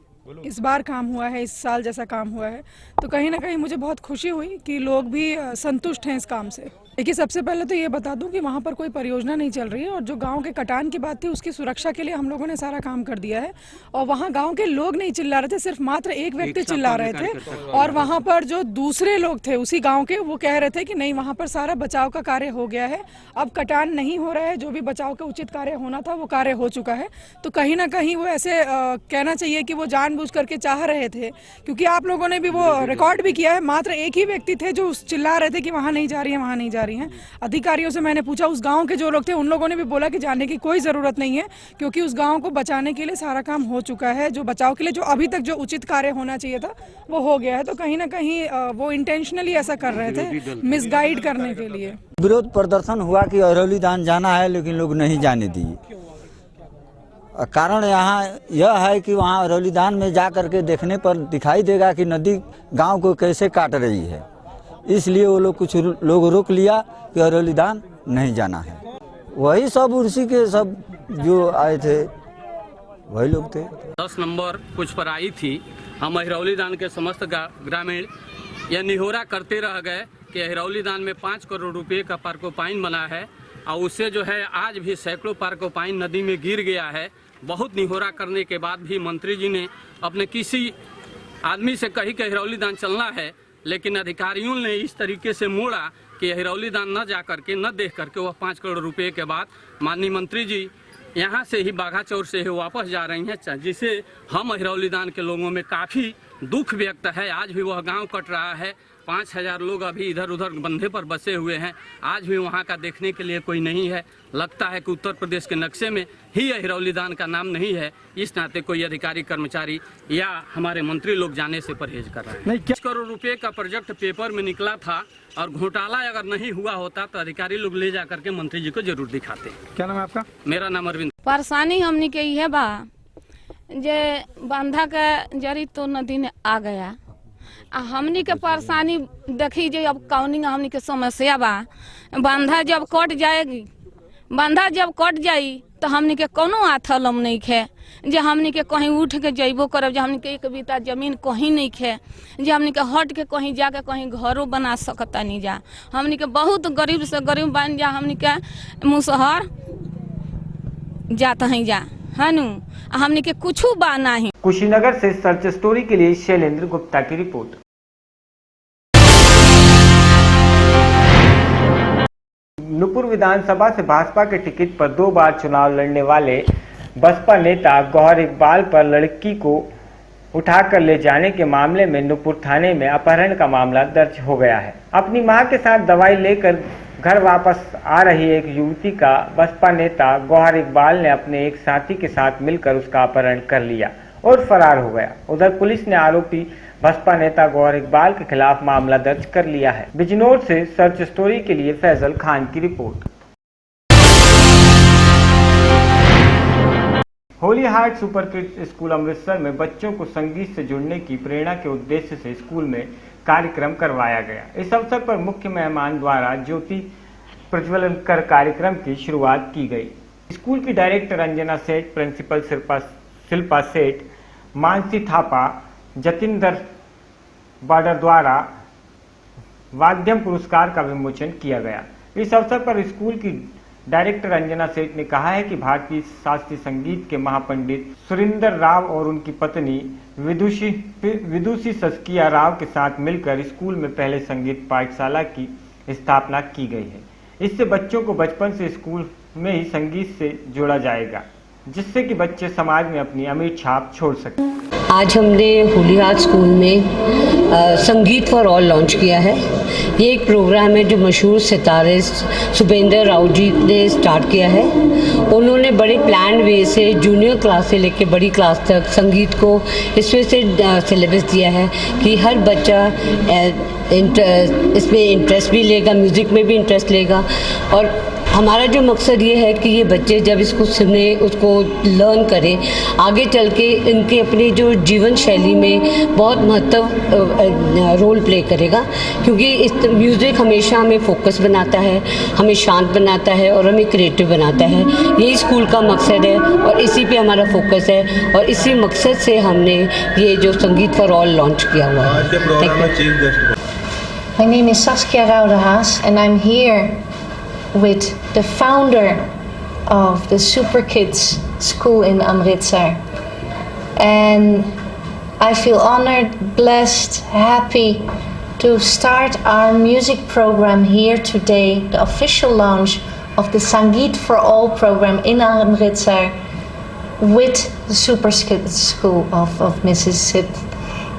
इस बार काम हुआ है, इस साल जैसा काम हुआ है। तो कहीं ना कहीं मुझे बहुत खुशी हुई कि लोग भी संतुष्ट हैं इस काम से। देखिए, सबसे पहले तो ये बता दूं कि वहाँ पर कोई परियोजना नहीं चल रही है और जो गांव के कटान की बात थी उसकी सुरक्षा के लिए हम लोगों ने सारा काम कर दिया है। और वहाँ गांव के लोग नहीं चिल्ला रहे थे, सिर्फ मात्र एक व्यक्ति चिल्ला रहे थे। और वहाँ पर जो दूसरे लोग थे उसी गाँव के, वो कह रहे थे कि नहीं, वहाँ पर सारा बचाव का कार्य हो गया है, अब कटान नहीं हो रहा है, जो भी बचाव का उचित कार्य होना था वो कार्य हो चुका है। तो कहीं ना कहीं वो ऐसे कहना चाहिए कि वो जानबूझ करके चाह रहे थे, क्योंकि आप लोगों ने भी वो रिकॉर्ड भी किया है, मात्र एक ही व्यक्ति थे जो चिल्ला रहे थे कि वहाँ नहीं जा रही है, वहाँ नहीं जा रही हैं। अधिकारियों से मैंने पूछा, उस गांव के जो लोग थे उन लोगों ने भी बोला कि जाने की कोई ज़रूरत नहीं है, क्योंकि उस गांव को बचाने के लिए सारा काम हो चुका है। जो बचाव के लिए जो अभी तक जो उचित कार्य होना चाहिए था वो हो गया है। तो कहीं ना कहीं वो इंटेंशनली ऐसा कर रहे थे, मिसगाइड करने के लिए। विरोध प्रदर्शन हुआ कि अहिरौली दान जाना है, लेकिन लोग नहीं जाने दिए। कारण यहाँ यह है कि वहाँ अहिरौली दान में जा करके देखने पर दिखाई देगा कि नदी गांव को कैसे काट रही है, इसलिए वो लोग कुछ लोग रोक लिया कि अहिरौली दान नहीं जाना है। वही सब उर्सी के सब जो आए थे वही लोग थे। 10 नंबर कुछ पर आई थी। हम अहिरौली दान के समस्त ग्रामीण यह निहोरा करते रह गए कि अहिरौली दान में 5 करोड़ रुपए का पार्कोपाइन बना है और उससे जो है आज भी सैकड़ों पार्कोपाइन नदी में गिर गया है। बहुत निहोरा करने के बाद भी मंत्री जी ने अपने किसी आदमी से कही कि अहिरौली दान चलना है, लेकिन अधिकारियों ने इस तरीके से मोड़ा कि अहिरौली दान न जा करके, न देख करके वह 5 करोड़ रुपए के बाद माननीय मंत्री जी यहाँ से ही बाघा चौर से ही वापस जा रही हैं, जिसे हम अहिरौली दान के लोगों में काफ़ी दुख व्यक्त है। आज भी वह गांव कट रहा है, 5000 लोग अभी इधर उधर बंधे पर बसे हुए हैं, आज भी वहाँ का देखने के लिए कोई नहीं है। लगता है कि उत्तर प्रदेश के नक्शे में ही अहिरौली दान का नाम नहीं है। इस नाते कोई अधिकारी, कर्मचारी या हमारे मंत्री लोग जाने से परहेज कर रहे हैं। 20 करोड़ रुपए का प्रोजेक्ट पेपर में निकला था और घोटाला अगर नहीं हुआ होता तो अधिकारी लोग ले जा करके मंत्री जी को जरूर दिखाते। क्या नाम है आपका? मेरा नाम अरविंद। परेशानी हमने के है बा जे बांधा के जरी तो नदी में आ गया, हमनी के परेशानी देखी जे अब कौनी हमनी के समस्या बा। बांधा जब कट जाएगी, बांधा जब कट जाई तो हमनी के कोनो आथलम नहीं खे जे हमनी के कहीं उठ के जइबो करब, जे हमनी के एक बीता जमीन कहीं नहीं खे जे हमनी के हट के कहीं जाके कहीं घरों बना सकता नहीं जा। हमनी के बहुत गरीब से गरीब बन जा, हमनी के मुसहर जाता ही जा हनु, हमनी के कुछ बा नहीं। कुशीनगर से सर्च स्टोरी के लिए शैलेंद्र गुप्ता की रिपोर्ट। नूपुर विधानसभा से भाजपा के टिकट पर 2 बार चुनाव लड़ने वाले बसपा नेता गौहर इकबाल पर लड़की को उठाकर ले जाने के मामले में नूपुर थाने में अपहरण का मामला दर्ज हो गया है। अपनी मां के साथ दवाई लेकर घर वापस आ रही एक युवती का बसपा नेता गौहर इकबाल ने अपने एक साथी के साथ मिलकर उसका अपहरण कर लिया और फरार हो गया। उधर पुलिस ने आरोपी बसपा नेता गौहर इकबाल के खिलाफ मामला दर्ज कर लिया है। बिजनौर से सर्च स्टोरी के लिए फैजल खान की report. Holi heart super kids school Amritsar में बच्चों को संगीत से जुड़ने की प्रेरणा के उद्देश्य से स्कूल में कार्यक्रम करवाया गया। इस अवसर पर मुख्य मेहमान द्वारा ज्योति प्रज्वलन कर कार्यक्रम की शुरुआत की गई। स्कूल की डायरेक्टर अंजना सेठ, प्रिंसिपल शिल्पा सेठ, मानसी थापा, जतिंदर बाडर द्वारा वाद्यम पुरस्कार का विमोचन किया गया। इस अवसर पर स्कूल की डायरेक्टर अंजना सेठ ने कहा है कि भारतीय शास्त्रीय संगीत के महापंडित सुरिंदर राव और उनकी पत्नी विदुषी सस्किया राव के साथ मिलकर स्कूल में पहले संगीत पाठशाला की स्थापना की गई है। इससे बच्चों को बचपन से स्कूल में ही संगीत से जोड़ा जाएगा, जिससे कि बच्चे समाज में अपनी अमिट छाप छोड़ सकें। आज हमने होली हार्ट स्कूल में संगीत फॉर ऑल लॉन्च किया है। ये एक प्रोग्राम है जो मशहूर सितारे सुपेंद्र राव जी ने स्टार्ट किया है। उन्होंने बड़े प्लान वे से जूनियर क्लास से लेकर बड़ी क्लास तक संगीत को इसमें से सिलेबस दिया है कि हर बच्चा इसमें इंटरेस्ट भी लेगा, म्यूज़िक में भी इंटरेस्ट लेगा। और हमारा जो मकसद ये है कि ये बच्चे जब इसको सुने, उसको लर्न करें, आगे चल के इनके अपनी जो जीवन शैली में बहुत महत्व रोल प्ले करेगा, क्योंकि इस म्यूज़िक हमेशा हमें फोकस बनाता है, हमें शांत बनाता है और हमें क्रिएटिव बनाता है। यही स्कूल का मकसद है और इसी पे हमारा फोकस है और इसी मकसद से हमने ये जो संगीत फॉर ऑल लॉन्च किया हुआ है। My name is Saskia Rauderhaas and I'm here with the founder of the Super Kids School in Amritsar. And I feel honored, blessed, happy to start our music program here today, the official launch of the Sangeet for All program in Amritsar with the Super Kids School of Mrs. Sid.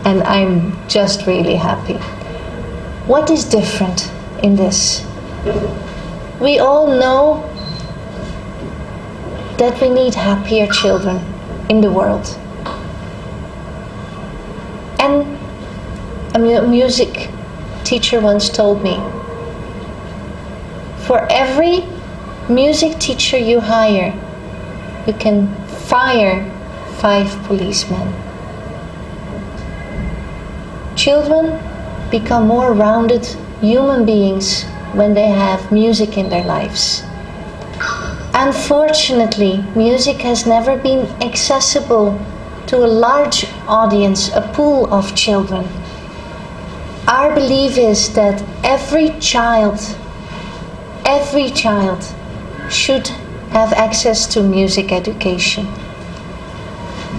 And I'm just really happy. What is different in this? We all know that we need happier children in the world. And a music teacher once told me, for every music teacher you hire, you can fire 5 policemen. Children become more rounded human beings when they have music in their lives. Unfortunately, music has never been accessible to a large audience, a pool of children. Our belief is that every child should have access to music education.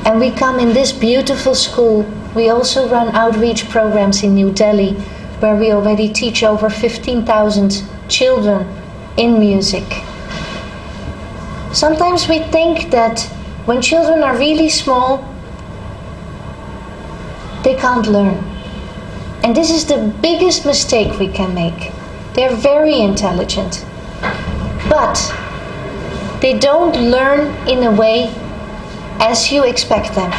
And we come in this beautiful school. We also run outreach programs in New Delhi, where we already teach over 15,000 children in music. Sometimes we think that when children are really small, they can't learn. And this is the biggest mistake we can make. They're very intelligent, but they don't learn in a way as you expect them.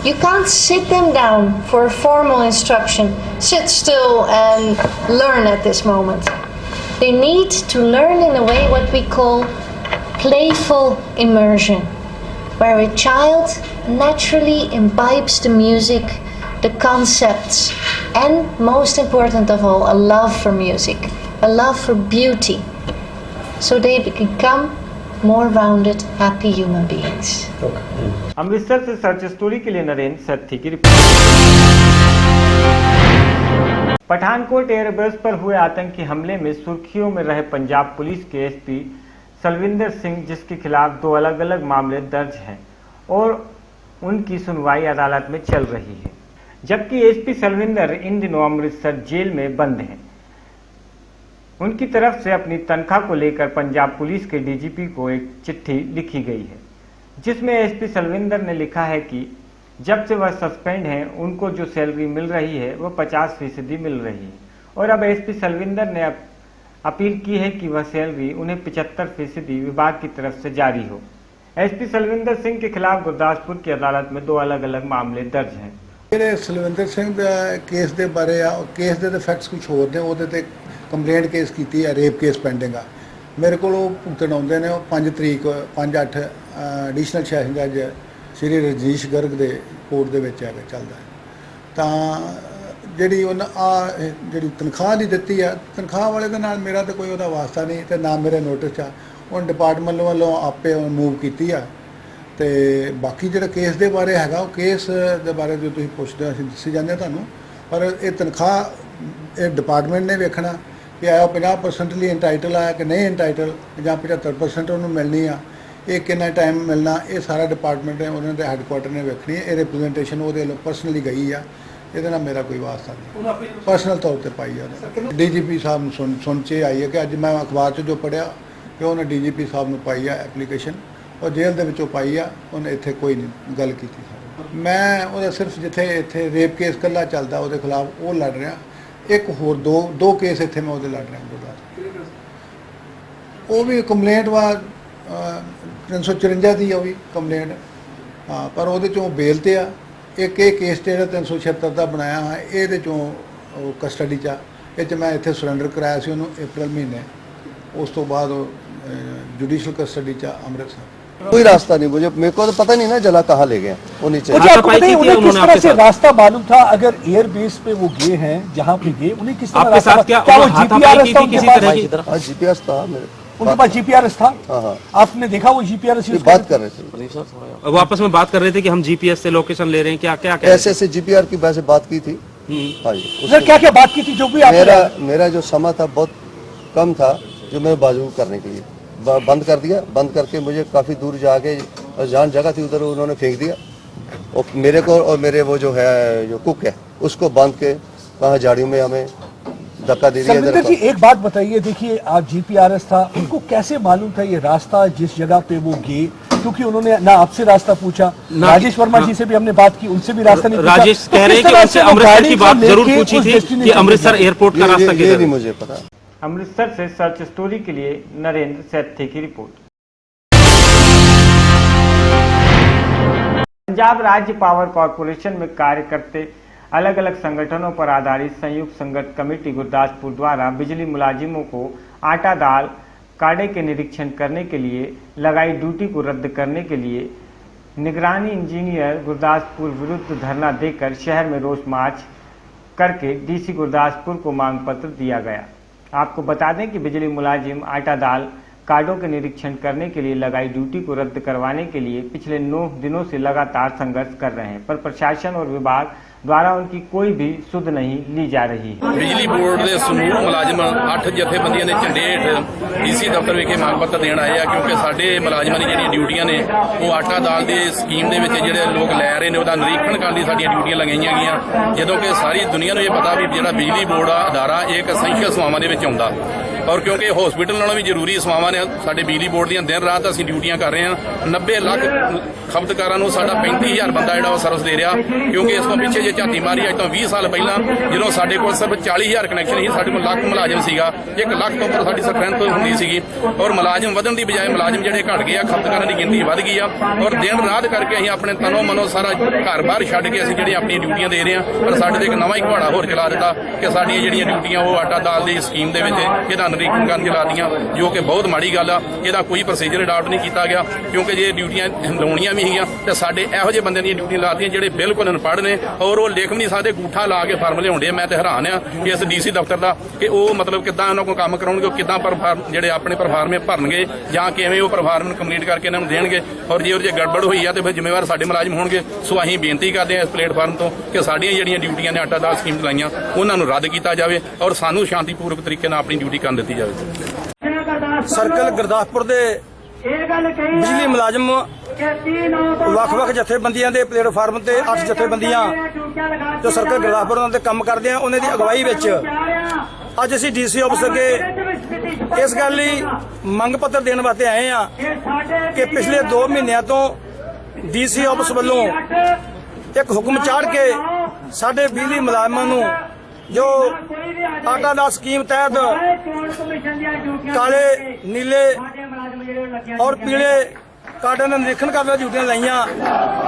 You can't sit them down for a formal instruction, sit still and learn at this moment. They need to learn in a way what we call playful immersion, where a child naturally imbibes the music, the concepts, and most important of all, a love for music, a love for beauty, so they become more rounded, happy human beings. Amritsar से search story के लिए नरेंद्र सत्ती की report. Pathankot airbase पर हुए आतंकी हमले में सुर्खियों में रहे पंजाब पुलिस के एसपी सलविंदर सिंह, जिसके खिलाफ 2 अलग अलग मामले दर्ज हैं और उनकी सुनवाई अदालत में चल रही है, जबकि एसपी सलविंदर इन दिनों अमृतसर जेल में बंद हैं। उनकी तरफ से अपनी तनख्वाह को लेकर पंजाब पुलिस के डीजीपी को एक चिट्ठी लिखी गई है, जिसमें एसपी सलविंदर ने लिखा है कि जब से वह सस्पेंड हैं, उनको जो सैलरी मिल रही है वो 50% मिल रही है और अब एसपी सलविंदर ने अपील की है कि वह सैलरी उन्हें 75% विभाग की तरफ से जारी हो। एसपी सलविंदर सिंह के खिलाफ गुरदासपुर की अदालत में 2 अलग-अलग मामले दर्ज हैं। ਜਿਹੜੇ ਸਲਵਿੰਦਰ ਸਿੰਘ ਦਾ ਕੇਸ ਦੇ ਬਾਰੇ ਆ, ਉਹ ਕੇਸ ਦੇ ਫੈਕਟਸ ਕੁਝ ਹੋਰ ਨੇ। ਉਹਦੇ ਤੇ ਕੰਪਲੇਂਟ ਕੇਸ ਕੀਤੀ ਹੈ, ਰੇਪ ਕੇਸ ਪੈਂਡਿੰਗ ਆ ਮੇਰੇ ਕੋਲ। ਉਹ ਭੁਗਤਣ ਆਉਂਦੇ ਨੇ। ਉਹ 5 ਤਰੀਕ 5/8 ਐਡੀਸ਼ਨਲ ਸੈਸ਼ਨ ਜੱਜ ਸ਼੍ਰੀ ਰਜੀਸ਼ ਗਰਗ ਦੇ ਕੋਰਟ ਦੇ ਵਿੱਚ ਹੈਗਾ ਚੱਲਦਾ। ਤਾਂ ਜਿਹੜੀ ਉਹਨਾਂ ਜਿਹੜੀ ਤਨਖਾਹ ਦੀ ਦਿੱਤੀ ਆ, ਤਨਖਾਹ ਵਾਲੇ ਦੇ ਨਾਲ ਮੇਰਾ ਤਾਂ ਕੋਈ ਉਹਦਾ ਵਾਸਤਾ ਨਹੀਂ ਤੇ ਨਾ ਮੇਰੇ ਨੋਟਿਸ ਆ। ਉਹਨ ਡਿਪਾਰਟਮੈਂਟ ਵੱਲੋਂ ਆਪੇ ਮੂਵ ਕੀਤੀ ਆ। ਤੇ ਬਾਕੀ ਜਿਹੜਾ ਕੇਸ ਦੇ ਬਾਰੇ ਹੈਗਾ, ਉਹ ਕੇਸ ਦੇ ਬਾਰੇ ਜੋ ਤੁਸੀਂ ਪੁੱਛਦੇ ਹੋ ਅਸੀਂ ਦੱਸੀ ਜਾਂਦੇ ਹਾਂ ਤੁਹਾਨੂੰ। ਪਰ ਇਹ ਤਨਖਾਹ ਇਹ ਡਿਪਾਰਟਮੈਂਟ ਨੇ ਵੇਖਣਾ ਕਿ ਆਇਆ 50% ਲਈ ਇੰਟਾਈਟਲ ਆ ਕਿ ਨਹੀਂ ਇੰਟਾਈਟਲ, ਜਾਂ 75% ਉਹਨੂੰ ਮਿਲਣੀ ਆ, ਇਹ ਕਿੰਨਾ ਟਾਈਮ ਮਿਲਣਾ, ਇਹ ਸਾਰਾ ਡਿਪਾਰਟਮੈਂਟ ਨੇ ਉਹਨਾਂ ਦੇ ਹੈੱਡਕੁਆਟਰ ਨੇ ਵੇਖਣੀ ਹੈ। ਇਹ ਰਿਪਰੈਜ਼ੈਂਟੇਸ਼ਨ ਉਹਦੇ ਵੱਲੋਂ ਪਰਸਨਲੀ ਗਈ ਆ, ਇਹਦੇ ਨਾਲ ਮੇਰਾ ਕੋਈ ਵਾਸਤਾ ਨਹੀਂ। ਪਰਸਨਲ ਤੌਰ ਤੇ ਪਾਈ ਆ ਉਹਨੇ। ਡੀਜੀਪੀ ਸਾਹਿਬ ਨੂੰ ਸੁਣ 'ਚ ਆਈ ਹੈ ਕਿ ਅੱਜ ਮੈਂ ਅਖਬਾਰ 'ਚ ਜੋ ਪੜ੍ਹਿਆ ਕਿ ਉਹਨੇ ਡੀਜੀਪੀ ਸਾਹਿਬ ਨੂੰ ਪਾਈ ਆ ਐਪਲੀਕੇਸ਼ਨ, ਉਹ ਜੇਲ੍ਹ ਦੇ ਵਿੱਚੋਂ ਪਾਈ ਆ। ਉਹਨੇ ਇੱਥੇ ਕੋਈ ਨਹੀਂ ਗੱਲ ਕੀਤੀ। ਮੈਂ ਉਹਦਾ ਸਿਰਫ ਜਿੱਥੇ ਇੱਥੇ ਰੇਪ ਕੇਸ ਇਕੱਲਾ ਚੱਲਦਾ ਉਹਦੇ ਖਿਲਾਫ ਉਹ ਲੜ ਰਿਹਾ। ਇੱਕ ਹੋਰ ਦੋ ਕੇਸ ਇੱਥੇ ਮੈਂ ਉਹਦੇ ਲੜ ਰਿਹਾ ਗੁਰਦਾਸਪੁਰ। ਉਹ ਵੀ ਕੰਪਲੇਂਟ ਵਾ 354 ਦੀ ਆ, ਉਹ ਵੀ ਕੰਪਲੇਂਟ। ਹਾਂ, ਪਰ ਉਹਦੇ 'ਚੋਂ ਬੇਲ 'ਤੇ ਆ। ਇੱਕ ਇਹ ਕੇਸ ਜਿਹੜਾ 376 ਦਾ ਬਣਾਇਆ ਹੈ, ਇਹਦੇ 'ਚੋਂ ਉਹ ਕਸਟਡੀ 'ਚ ਆ। ਇਹ 'ਚ ਮੈਂ ਇੱਥੇ ਸਰੈਂਡਰ ਕਰਾਇਆ ਸੀ ਉਹਨੂੰ अप्रैल महीने। उस तो बाद जुडिशल कस्टडी चा अमृतसर। कोई रास्ता नहीं, मेरे को तो पता नहीं ना जला कहाँ ले गया। वो नीचे उन्हें किस तरह से रास्ता मालूम था? अगर एयरबेस पे वो गए हैं, जहाँ पे गए, उन्हें किस तरह रास्ता, क्या वो जीपीआरएस था उनके पास? हाँ, जीपीआरएस था मेरे उनके पास। जीपीआरएस था? हाँ। आपने देखा वो जीपीआरएस यूज बात कर रहे थे, वो आपस में बात कर रहे थे कि हम जीपीएस से लोकेशन ले रहे हैं, क्या क्या ऐसे जीपीआर की वजह से बात की थी। हाँ जी। सर क्या क्या बात की थी? जो भी मेरा जो समय था बहुत कम था, जो मैं बाजू करने के लिए बंद कर दिया। बंद करके मुझे काफ़ी दूर जाके जहाँ जगह थी उधर उन्होंने फेंक दिया। और मेरे को और मेरे वो जो है जो कुक है उसको बांध के वहाँ झाड़ियों में हमें धक्का दे दिया। सर जी एक बात बताइए, देखिए आप जीपीआरएस था, उनको कैसे मालूम था ये रास्ता जिस जगह पे वो गए? क्योंकि उन्होंने ना आपसे रास्ता पूछा, राजेश वर्मा जी से भी हमने बात की, उनसे भी रास्ता नहीं पूछा। राजेश कह रहे हैं कि उनसे अमृतसर की बात जरूर पूछी थी कि अमृतसर एयरपोर्ट का रास्ता किधर है, मुझे पता। अमृतसर से सर्च स्टोरी के लिए नरेंद्र सेठी की रिपोर्ट। पंजाब राज्य पावर कॉरपोरेशन में कार्य करते अलग अलग संगठनों पर आधारित संयुक्त संघर्ष कमेटी गुरदासपुर द्वारा बिजली मुलाजिमों को आटा दाल काढ़े के निरीक्षण करने के लिए लगाई ड्यूटी को रद्द करने के लिए निगरानी इंजीनियर गुरदासपुर विरुद्ध धरना देकर शहर में रोष मार्च करके डीसी गुरदासपुर को मांग पत्र दिया गया। आपको बता दें कि बिजली मुलाजिम आटा दाल कार्डों के निरीक्षण करने के लिए लगाई ड्यूटी को रद्द करवाने के लिए पिछले 9 दिनों से लगातार संघर्ष कर रहे हैं, पर प्रशासन और विभाग द्वारा उनकी कोई भी सुध नहीं ली जा रही है। बिजली बोर्ड के समूह मुलाजिम 8 जथेबंदियों ने झंडे हेठ डीसी दफ्तर विखे मांग पत्र देण आए आ, क्योंकि साडे मुलाजिमां दी जिहड़ियां ड्यूटियां ने वो आटा दाल दी स्कीम दे विच जिहड़े लोग लै रहे ने उहदा निरीक्षण करन दी साडीਆਂ ड्यूटियां लगाईਆਂ गईਆਂ, ਜਦੋਂ कि सारी दुनिया ਨੂੰ ਇਹ पता भी जिहड़ा बिजली बोर्ड आ अदारा एक असंख्य सेवावां दे विच आउंदा। और क्योंकि हॉस्पिटल नालों भी जरूरी सेवावां ने साडे बिजली बोर्ड दीयां दिन रात असीं ड्यूटियां कर रहे हैं। 90 ਲੱਖ खपतकारां ਨੂੰ साडा 35,000 ਬੰਦਾ ਜਿਹੜਾ ਉਹ ਸਰਵਿਸ ਦੇ ਰਿਹਾ, क्योंकि ਇਸ ਤੋਂ ਪਿੱਛੇ ਜੇ ਝਾਤੀ ਮਾਰੀ ਅੱਜ ਤੋਂ 20 ਸਾਲ ਪਹਿਲਾਂ ਜਦੋਂ ਸਾਡੇ ਕੋਲ ਸਿਰਫ 40,000 ਕਨੈਕਸ਼ਨ ਸੀ, ਸਾਡੇ ਕੋਲ ਲੱਖ ਮੁਲਾਜ਼ਮ ਸੀਗਾ, 1 ਲੱਖ ਤੋਂ ਉੱਪਰ ਸਾਡੀ ਸਟਰੈਂਥ ਹੁੰਦੀ ਸੀਗੀ। ਔਰ ਮੁਲਾਜ਼ਮ ਵਧਣ ਦੀ ਬਜਾਏ ਮੁਲਾਜ਼ਮ ਜਿਹੜੇ ਘਟ ਗਏ ਆ, ਖਪਤਕਾਰਾਂ ਦੀ ਗਿਣਤੀ ਵੱਧ ਗਈ ਆ। ਔਰ ਦਿਨ ਰਾਤ ਕਰਕੇ ਅਸੀਂ ਆਪਣੇ ਤਨੋਂ ਮਨੋਂ ਸਾਰਾ ਘਰ-ਬਾਰ ਛੱਡ ਕੇ ਅਸੀਂ ਜਿਹੜੀਆਂ ਆਪਣੀਆਂ ਡਿਊਟੀਆਂ ਦੇ ਰਹੇ ਹਾਂ। ਪਰ ਸਾਡੇ ਤੇ ਇੱਕ ਨਵਾਂ ਹੀ ਘਵਾੜਾ ਹੋਰ ਚਲਾ ਦਿੱਤਾ ਕਿ ਸਾਡੀਆਂ ਜਿਹੜੀਆਂ ਡਿਊਟੀਆਂ ਉਹ ਆਟਾ ਦਾਲ ਦੀ ਸਕੀਮ ਦੇ ਵਿੱਚ ਇਹਦਾ ਨਿਰੀਖਣ ਕਰਨ ਚਲਾ ਦੀਆਂ, ਜੋ ਕਿ ਬਹੁਤ ਮਾੜੀ ਗੱਲ ਆ। ਇਹਦਾ ਕੋਈ ਪ੍ਰੋਸੀਜਰ ਅਡਾਪਟ ਨਹੀਂ ਕੀਤਾ ਗਿਆ, ਕਿਉਂਕਿ ਜੇ ਡਿਊਟੀਆਂ ਲਾਉਣੀਆਂ ਵੀ ਹੈਗੀਆਂ ਤੇ ਸਾਡੇ ਇਹੋ ਜਿਹੇ ਬੰਦਿਆਂ ਦੀਆਂ ਡਿਊਟੀਆਂ ਲਾਤੀਆਂ ਜਿਹੜੇ ਬਿਲਕੁਲ ਅਨਪੜ੍ਹ ਨੇ ਔਰ ਉਹ ਲਿਖ ਵੀ ਨਹੀਂ ਸਕਦੇ, ਗੂਠਾ ਲਾ ਕੇ ਫਾਰਮ ਲਿਆਉਂਦੇ। ਮੈਂ ਤੇ ਹੈਰਾਨ ਆ ਕਿ ਇਸ ਡੀਸੀ ਦਫ਼ਤਰ ਦਾ ਕਿ ਉਹ ਮਤਲਬ ਕਿੱਦਾਂ ਉਹਨਾਂ ਕੋਲ ਕੰਮ ਕਰਾਉਣਗੇ, ਉਹ ਕਿੱਦਾਂ ਜਿਹੜੇ ਆਪਣੇ ਪਰਫਾਰਮੇ ਭਰਨਗੇ ਜਾਂ ਕਿਵੇਂ ਉਹ ਪਰਫਾਰਮ ਨੂੰ ਕੰਪਲੀਟ ਕਰਕੇ ਇਹਨਾਂ ਨੂੰ ਦੇਣਗੇ। ਔਰ ਜੇ ਉਹਦੇ ਗੜਬੜ ਹੋਈ ਆ ਤੇ ਫਿਰ ਜ਼ਿੰਮੇਵਾਰ ਸਾਡੇ ਮੁਲਾਜ਼ਮ ਹੋਣਗੇ। ਸੋ ਅਸੀਂ ਬੇਨਤੀ ਕਰਦੇ ਹਾਂ ਇਸ ਪਲੇਟਫਾਰਮ ਤੋਂ ਕਿ ਸਾਡੀਆਂ ਜਿਹੜੀਆਂ ਡਿਊਟੀਆਂ ਨੇ ਆਟਾ ਦਾਲ ਸਕੀਮ ਚਲਾਈਆਂ ਉਹਨਾਂ ਨੂੰ ਰੱਦ ਕੀਤਾ ਜਾਵੇ ਔਰ ਸਾਨੂੰ ਸ਼ਾਂਤੀਪੂਰਵਕ ਤਰੀਕੇ ਨਾਲ ਆਪਣੀ ਡਿਊਟੀ ਕਰਨ ਦਿੱਤੀ ਜਾਵੇ। ਸਰਕਲ ਗੁਰਦਾਸਪੁਰ ਦੇ ਬਿਜਲੀ ਮੁਲਾਜ਼ਮ ਵੱਖ-ਵੱਖ ਜਥੇਬੰਦੀਆਂ ਦੇ ਪਲੇਟਫਾਰਮ ਤੇ 8 ਜਥੇਬੰਦੀਆਂ ਜੋ ਸਰਕਲ ਗੁਰਦਾਸਪੁਰ ਨਾਲ ਤੇ ਕੰਮ ਕਰਦੇ ਆ, ਉਹਨਾਂ ਦੀ ਅਗਵਾਈ ਵਿੱਚ ਅੱਜ ਅਸੀਂ ਡੀਸੀ ਆਫਿਸ ਅੱਗੇ ਇਸ ਗੱਲ ਲਈ ਮੰਗ ਪੱਤਰ ਦੇਣ ਵਾਸਤੇ ਆਏ ਆ ਕਿ ਪਿਛਲੇ 2 ਮਹੀਨਿਆਂ ਤੋਂ ਡੀਸੀ ਆਫਿਸ ਵੱਲੋਂ ਇੱਕ ਹੁਕਮ ਚਾੜ ਕੇ ਸਾਡੇ ਬਿਜਲੀ ਮੁਲਾਜ਼ਮਾਂ ਨੂੰ जो आटा दाल स्कीम तहत काले नीले और पीले कार्डन का निरीक्षण करने ड्यूटियां लाइया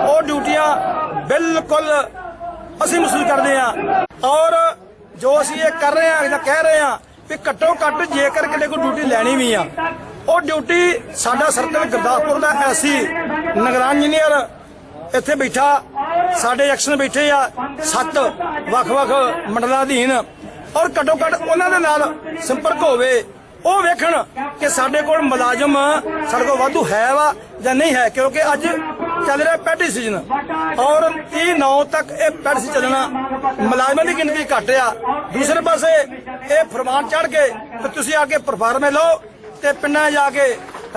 और ड्यूटियां बिल्कुल असी महसूस करते हैं और जो असी ये कर रहे हैं या कह रहे हैं कि घट्टो घट्ट जेकर किसी को ड्यूटी लैनी भी आ और ड्यूटी साडा सर्कल गुरदासपुर का ऐसी निगरान इंजीनियर इत्थे बैठा साडे एक्शन बैठे आ 7 ਵੱਖ-ਵੱਖ मंडलों अधीन और घट्टो घट्ट उन्हां दे नाल संपर्क होवे ਉਹ ਵੇਖਣ ਕਿ ਸਾਡੇ ਕੋਲ ਮੁਲਾਜ਼ਮ ਸਾਡੇ ਕੋਲ ਵਾਧੂ ਹੈ ਵਾ ਜਾਂ ਨਹੀਂ ਹੈ ਕਿਉਂਕਿ ਅੱਜ ਚੱਲ ਰਿਹਾ ਪੈਟੀ ਸੀਜ਼ਨ ਔਰ 30/9 ਤੱਕ ਇਹ ਪੈਟੀ ਸੀਜ਼ਨ ਚੱਲਣਾ ਮੁਲਾਜ਼ਮਾਂ ਦੀ ਗਿਣਤੀ ਘੱਟ ਆ ਦੂਸਰੇ ਪਾਸੇ ਇਹ ਫਰਮਾਨ ਚੜ ਕੇ ਤੇ ਤੁਸੀਂ ਆ ਕੇ ਪਰਫਾਰਮੇ ਲਓ ਤੇ ਪਿੰਡਾਂ ਜਾ ਕੇ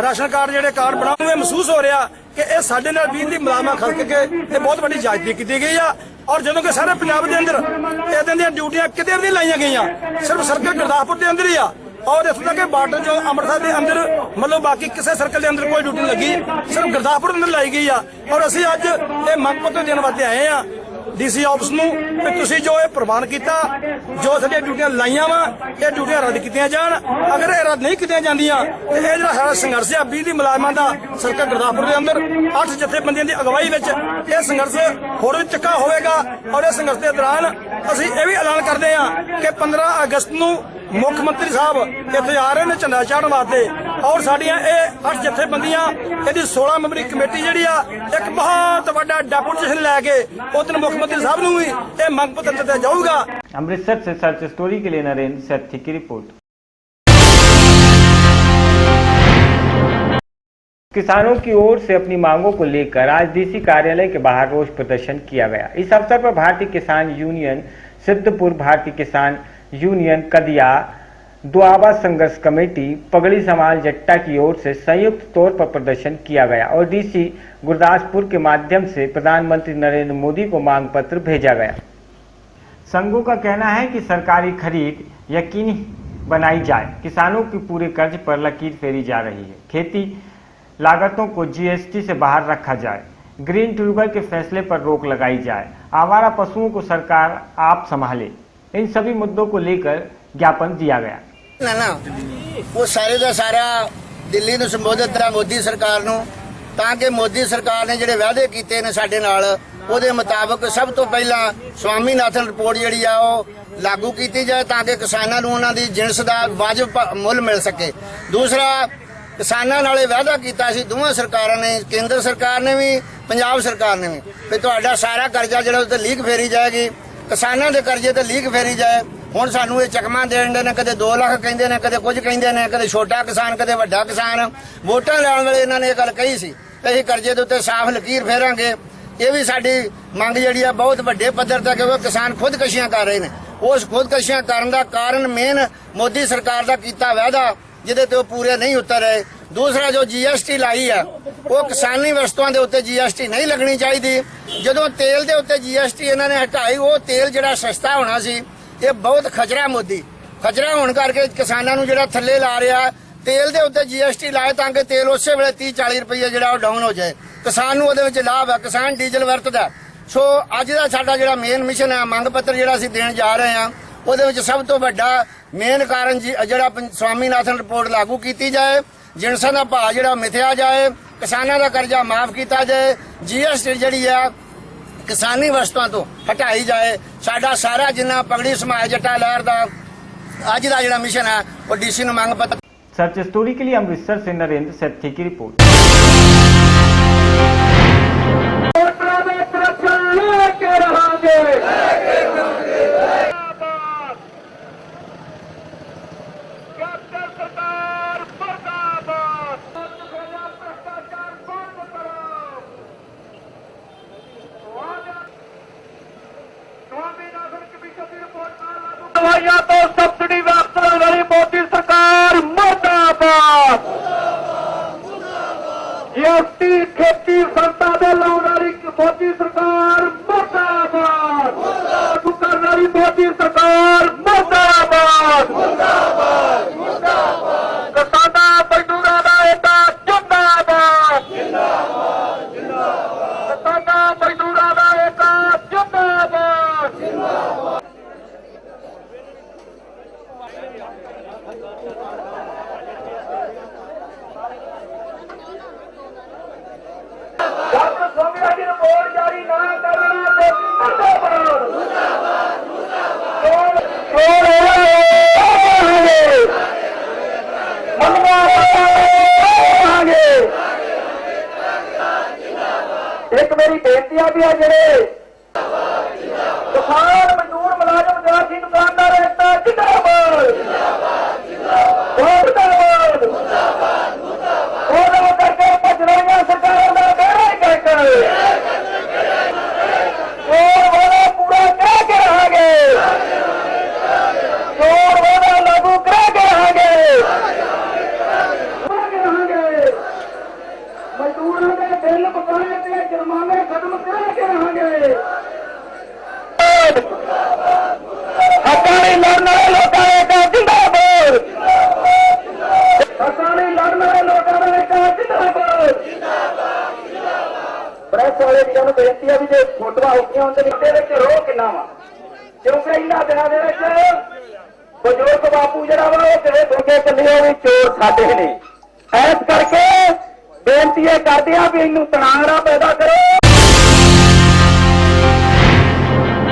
ਰਾਸ਼ਨ ਕਾਰਡ ਜਿਹੜੇ ਕਾਰਡ ਬਣਾਉਣੇ ਮਹਿਸੂਸ ਹੋ ਰਿਹਾ ਕਿ ਇਹ ਸਾਡੇ ਨਾਲ 20 ਦੀ ਮੁਲਾਜ਼ਮਾਂ ਖਲਕ ਕੇ ਇਹ ਬਹੁਤ ਵੱਡੀ ਜਾਇਜ਼ੀ ਕੀਤੀ ਗਈ ਆ और ਜਦੋਂ ਕਿ ਸਾਰੇ ਪੰਜਾਬ ਦੇ ਅੰਦਰ ਇਦਾਂ ਦੀਆਂ ਡਿਊਟੀਆਂ ਕਿਤੇ ਵੀ ਨਹੀਂ ਲਾਈਆਂ ਗਈਆਂ ਸਿਰਫ ਸਰਕਲ ਗੁਰਦਾਸਪੁਰ ਦੇ ਅੰਦਰ ਹੀ ਆ और इतों तक बार्डर जो अमृतसर के अंदर मतलब बाकी किसी सर्कल के अंदर कोई ड्यूटी नहीं लगी सिर्फ गुरदासपुर अंदर लाई गई है और असी अज ये मंग पत्र देने वास्ते आए हैं डीसी ऑफिस नूं कि तुसीं जो ये प्रवान किया जो साडियां ड्यूटियां लाइयां वा ये ड्यूटियां रद्द कीतियां जाण अगर ये रद्द नहीं कीतियां जांदियां ते ये जिहड़ा साडा संघर्ष है 20 दी मुलाजमां दा सर्कल गुरदासपुर के अंदर 8 जथेबंदियां दी अगवाई विच ये संघर्ष होर भी तिक्खा होवेगा और इस संघर्ष के दौरान असी ये भी ऐलान करते हैं कि 15 अगस्त नूं मुख मंत्री साहब इत्थे आ रहे हैं झंडा चाढ़न वास्ते और साडियां ਇਹ 8 जथेबंदियां ਇਹਦੀ 16 ਮੈਂਬਰੀ ਕਮੇਟੀ ਜਿਹੜੀ ਆ ਇੱਕ ਬਹੁਤ ਵੱਡਾ ਡੈਪੂਟੇਸ਼ਨ ਲੈ ਕੇ ਉਧਰ ਮੁੱਖ ਮੰਤਰੀ ਸਾਹਿਬ ਨੂੰ ਵੀ ਇਹ ਮੰਗ ਪੱਤਰ ਦਿੱਤਾ ਜਾਊਗਾ। अमृतसर से सर्च स्टोरी के लिए नरेंद्र सेठी की रिपोर्ट। किसानों की ओर से अपनी मांगों को लेकर आज डीसी कार्यालय के बाहर रोष प्रदर्शन किया गया। इस अवसर पर भारतीय किसान यूनियन सिद्धपुर, भारतीय किसान यूनियन कदिया, दुआबा संघर्ष कमेटी, पगड़ी समाज जट्टा की ओर से संयुक्त तौर पर प्रदर्शन किया गया और डीसी गुरदासपुर के माध्यम से प्रधानमंत्री नरेंद्र मोदी को मांग पत्र भेजा गया। संघों का कहना है कि सरकारी खरीद यकीनी बनाई जाए, किसानों के पूरे कर्ज पर लकीर फेरी जा रही है, खेती लागतों को जीएसटी से बाहर रखा जाए, ग्रीन ट्रिब्यूनल के फैसले पर रोक लगाई जाए, आवारा पशुओं को सरकार आप संभाले। इन सभी मुद्दों को लेकर ज्ञापन दिया गया। ना वो सारे का सारा दिल्ली ਨੂੰ ਸੰਬੋਧਿਤ ਕਰਾ ਮੋਦੀ ਸਰਕਾਰ ਨੂੰ ਤਾਂ ਕਿ ਮੋਦੀ ਸਰਕਾਰ ਨੇ ਜਿਹੜੇ ਵਾਅਦੇ ਕੀਤੇ ਨੇ ਸਾਡੇ ਨਾਲ ਉਹਦੇ ਮੁਤਾਬਕ ਸਭ ਤੋਂ ਪਹਿਲਾਂ ਸਵਾਮੀਨਾਥਨ ਰਿਪੋਰਟ ਜਿਹੜੀ ਆ ਉਹ ਲਾਗੂ ਕੀਤੀ ਜਾਏ ਤਾਂ ਕਿ ਕਿਸਾਨਾਂ ਨੂੰ ਉਹਨਾਂ ਦੀ ਜਿਣਸ ਦਾ ਵਾਜਬ ਮੁੱਲ ਮਿਲ ਸਕੇ। ਦੂਸਰਾ ਕਿਸਾਨਾਂ ਨਾਲੇ ਵਾਅਦਾ ਕੀਤਾ ਸੀ ਦੋਵਾਂ ਸਰਕਾਰਾਂ ਨੇ, ਕੇਂਦਰ ਸਰਕਾਰ ਨੇ ਵੀ ਪੰਜਾਬ ਸਰਕਾਰ ਨੇ ਵੀ ਤੁਹਾਡਾ ਸਾਰਾ ਕਰਜ਼ਾ ਜਿਹੜਾ ਉੱਤੇ ਲੀਕ ਫੇਰੀ ਜਾਏਗੀ, ਕਿਸਾਨਾਂ ਦੇ ਕਰਜ਼ੇ ਤੇ ਲੀਕ ਫੇਰੀ ਜਾਏ। ਹੁਣ ਸਾਨੂੰ ਇਹ ਚਕਮਾ ਦੇਣ ਦੇ ਨੇ, ਕਦੇ 2 ਲੱਖ ਕਹਿੰਦੇ ਨੇ, ਕਦੇ ਕੁਝ ਕਹਿੰਦੇ ਨੇ, ਕਦੇ ਛੋਟਾ ਕਿਸਾਨ, ਕਦੇ ਵੱਡਾ ਕਿਸਾਨ। ਵੋਟਾਂ ਲੈਣ ਵੇਲੇ ਇਹਨਾਂ ਨੇ ਇਹ ਗੱਲ ਕਹੀ ਸੀ ਅਸੀਂ ਕਰਜ਼ੇ ਦੇ ਉੱਤੇ ਸਾਫ਼ ਲਕੀਰ ਫੇਰਾਂਗੇ। ਇਹ ਵੀ ਸਾਡੀ ਮੰਗ ਜਿਹੜੀ ਆ ਬਹੁਤ ਵੱਡੇ ਪੱਧਰ ਤੇ ਕਿਉਂਕਿ ਕਿਸਾਨ ਖੁਦਕਸ਼ੀਆਂ ਕਰ ਰਹੇ ਨੇ। ਉਸ ਖੁਦਕਸ਼ੀਆਂ ਕਰਨ ਦਾ ਕਾਰਨ ਮੇਨ ਮੋਦੀ ਸਰਕਾਰ ਦਾ ਕੀਤਾ ਵਾਅਦਾ ਜਿਹਦੇ ਤੇ ਉਹ ਪੂਰੇ ਨਹੀਂ ਉਤਰ ਰਹੇ। ਦੂਸਰਾ ਜੋ ਜੀਐਸਟੀ ਲਾਈ ਆ ਉਹ ਕਿਸਾਨੀ ਵਸਤੂਆਂ ਦੇ ਉੱਤੇ ਜੀਐਸਟੀ ਨਹੀਂ ਲੱਗਣੀ ਚਾਹੀਦੀ। ਜਦੋਂ ਤੇਲ ਦੇ ਉੱਤੇ ਜੀਐਸਟੀ ਇਹਨਾਂ ਨੇ ਹਟਾਈ ਉਹ ਤੇਲ ਜਿਹੜਾ ਸਸਤਾ ਹੋਣਾ ਸੀ ਇਹ ਬਹੁਤ ਖਚਰਾ ਮੋਦੀ ਖਚਰਾ ਹੋਣ ਕਰਕੇ ਕਿਸਾਨਾਂ ਨੂੰ ਜਿਹੜਾ ਥੱਲੇ ਲਾ ਰਿਹਾ ਤੇਲ ਦੇ ਉੱਤੇ ਜੀਐਸਟੀ ਲਾਏ ਤਾਂ ਕਿ ਤੇਲ ਉਸੇ ਵੇਲੇ 30-40 ਰੁਪਏ ਜਿਹੜਾ ਉਹ ਡਾਊਨ ਹੋ ਜਾਏ, ਕਿਸਾਨ ਨੂੰ ਉਹਦੇ ਵਿੱਚ ਲਾਭ ਹੈ, ਕਿਸਾਨ ਡੀਜ਼ਲ ਵਰਤਦਾ। ਸੋ ਅੱਜ ਦਾ ਸਾਡਾ ਜਿਹੜਾ ਮੇਨ ਮਿਸ਼ਨ ਹੈ ਮੰਗ ਪੱਤਰ ਜਿਹੜਾ ਅਸੀਂ ਦੇਣ ਜਾ ਰਹੇ ਹਾਂ ਉਹਦੇ ਵਿੱਚ ਸਭ ਤੋਂ ਵੱਡਾ ਮੇਨ ਕਾਰਨ ਜਿਹੜਾ ਸਵਾਮੀਨਾਥਨ ਰਿਪੋਰਟ ਲਾਗੂ ਕੀਤੀ ਜਾਏ, ਜਿਣਸਾਂ ਦਾ ਭਾਅ ਜਿਹੜਾ ਮਿਥਿਆ ਜਾਏ, ਕਿਸਾਨਾਂ ਦਾ ਕਰਜ਼ਾ ਮਾਫ ਕੀਤਾ ਜਾਏ, ਜੀਐਸਟੀ ਜਿਹੜੀ ਆ किसानी वस्तुओं तो हटाई जाए। साडा सारा जिन्ना पगड़ी समाज जट्टा लहर दा अज दा जिहड़ा मिशन है वो डीसी नूं मंग पत्र। सर्च स्टोरी के लिए अमृतसर से नरेंद्र सेठी की रिपोर्ट। तो सब्सिडी वापस वाली मोदी सरकार मुर्दाबाद। जीएसटी खेती संस्था दे लाने वाली मोदी सरकार मुर्दाबाद। लागू करने वाली मोदी सरकार मुर्दाबाद। किसाना मजदूरां दा एकता जिंदाबाद। किसाना मजदूरां दा एकता जिंदाबाद। ਵੋਟ ਜਾਰੀ ਨਾ ਕਰਨਾ ਤੇ ਮੁਰਦਾਬਾਦ ਚੋਣ ਇੱਕ ਮੇਰੀ ਬੇਨਤੀ ਆ ਵੀ ਆ ਜਿਹੜੇ ਕਿਸਾਨ ਮਜ਼ਦੂਰ ਮੁਲਾਜ਼ਮ ਵਿਦਿਆਰਥੀ ਦੁਕਾਨਦਾਰ ਏਕਤਾ ਜਿੰਦਾਬਾਦ ਮੁਰਦਾਬਾਦ ਉਹਦਾ ਕਰਕੇ ਭੱਜ ਰਹੀਆਂ ਸਰਕਾਰਾਂ ਦਾ ਬੇੜਾ ਕਰਕੇ ਚੋਣ ਵਾਲਾ ਪੂਰਾ ਕਹਿ ਕੇ ਰਹਾਂਗੇ ਚੋਣ ਵਾਲਾ ਲਾਗੂ ਕਰਾ ਕੇ ਰਹਾਂਗੇ ਮਜ਼ਦੂਰਾਂ ਦੇ ਬਿੱਲ ਬਕਾਏ ਤੇ ਜੁਰਮਾਨੇ ਖਤਮ ਕਰਾ ਕੇ ਰਹਾਂਗੇ ਹੱਕਾਂ ਲਈ ਲੜਨ ਵਾਲੇ ਲੋਕਾਂ ਦਾ ਏਕਾ ਜਿੰਦਾਬਾਦ ਹੱਕਾਂ ਲਈ ਲੜਨ ਵਾਲੇ ਲੋਕਾਂ ਦਾ ਏਕਾ ਜਿੰਦਾਬਾਦ ਪ੍ਰੈਸ ਵਾਲੇ ਵੀਰਾਂ ਨੂੰ ਬੇਨਤੀ ਆ ਵੀ ਜੇ ਫੋਟੋਆਂ ਹੋਈਆਂ ਹੁੰਦੇ ਨੇ ਵਿੱਚ ਰੋਹ ਕਿੰਨਾ ਵਾ ਕਿਉਂਕਿ ਇਹਨਾਂ ਦਿਨਾਂ ਦੇ ਵਿੱਚ ਬਜ਼ੁਰਗ ਬਾਪੂ ਜਿਹੜਾ ਵਾ ਉਹ ਕਿਵੇਂ ਦੁਰਗੇ ਚੱਲੇ ਵੀ ਚੋਰ ਸਾਡੇ ਨੇ ਇਸ ਕਰਕੇ ਬੇਨਤੀ ਇਹ ਕਰਦੇ ਆ ਵੀ ਇਹਨੂੰ ਤਣਾਅ ਨਾ ਪੈਦਾ ਕਰੋ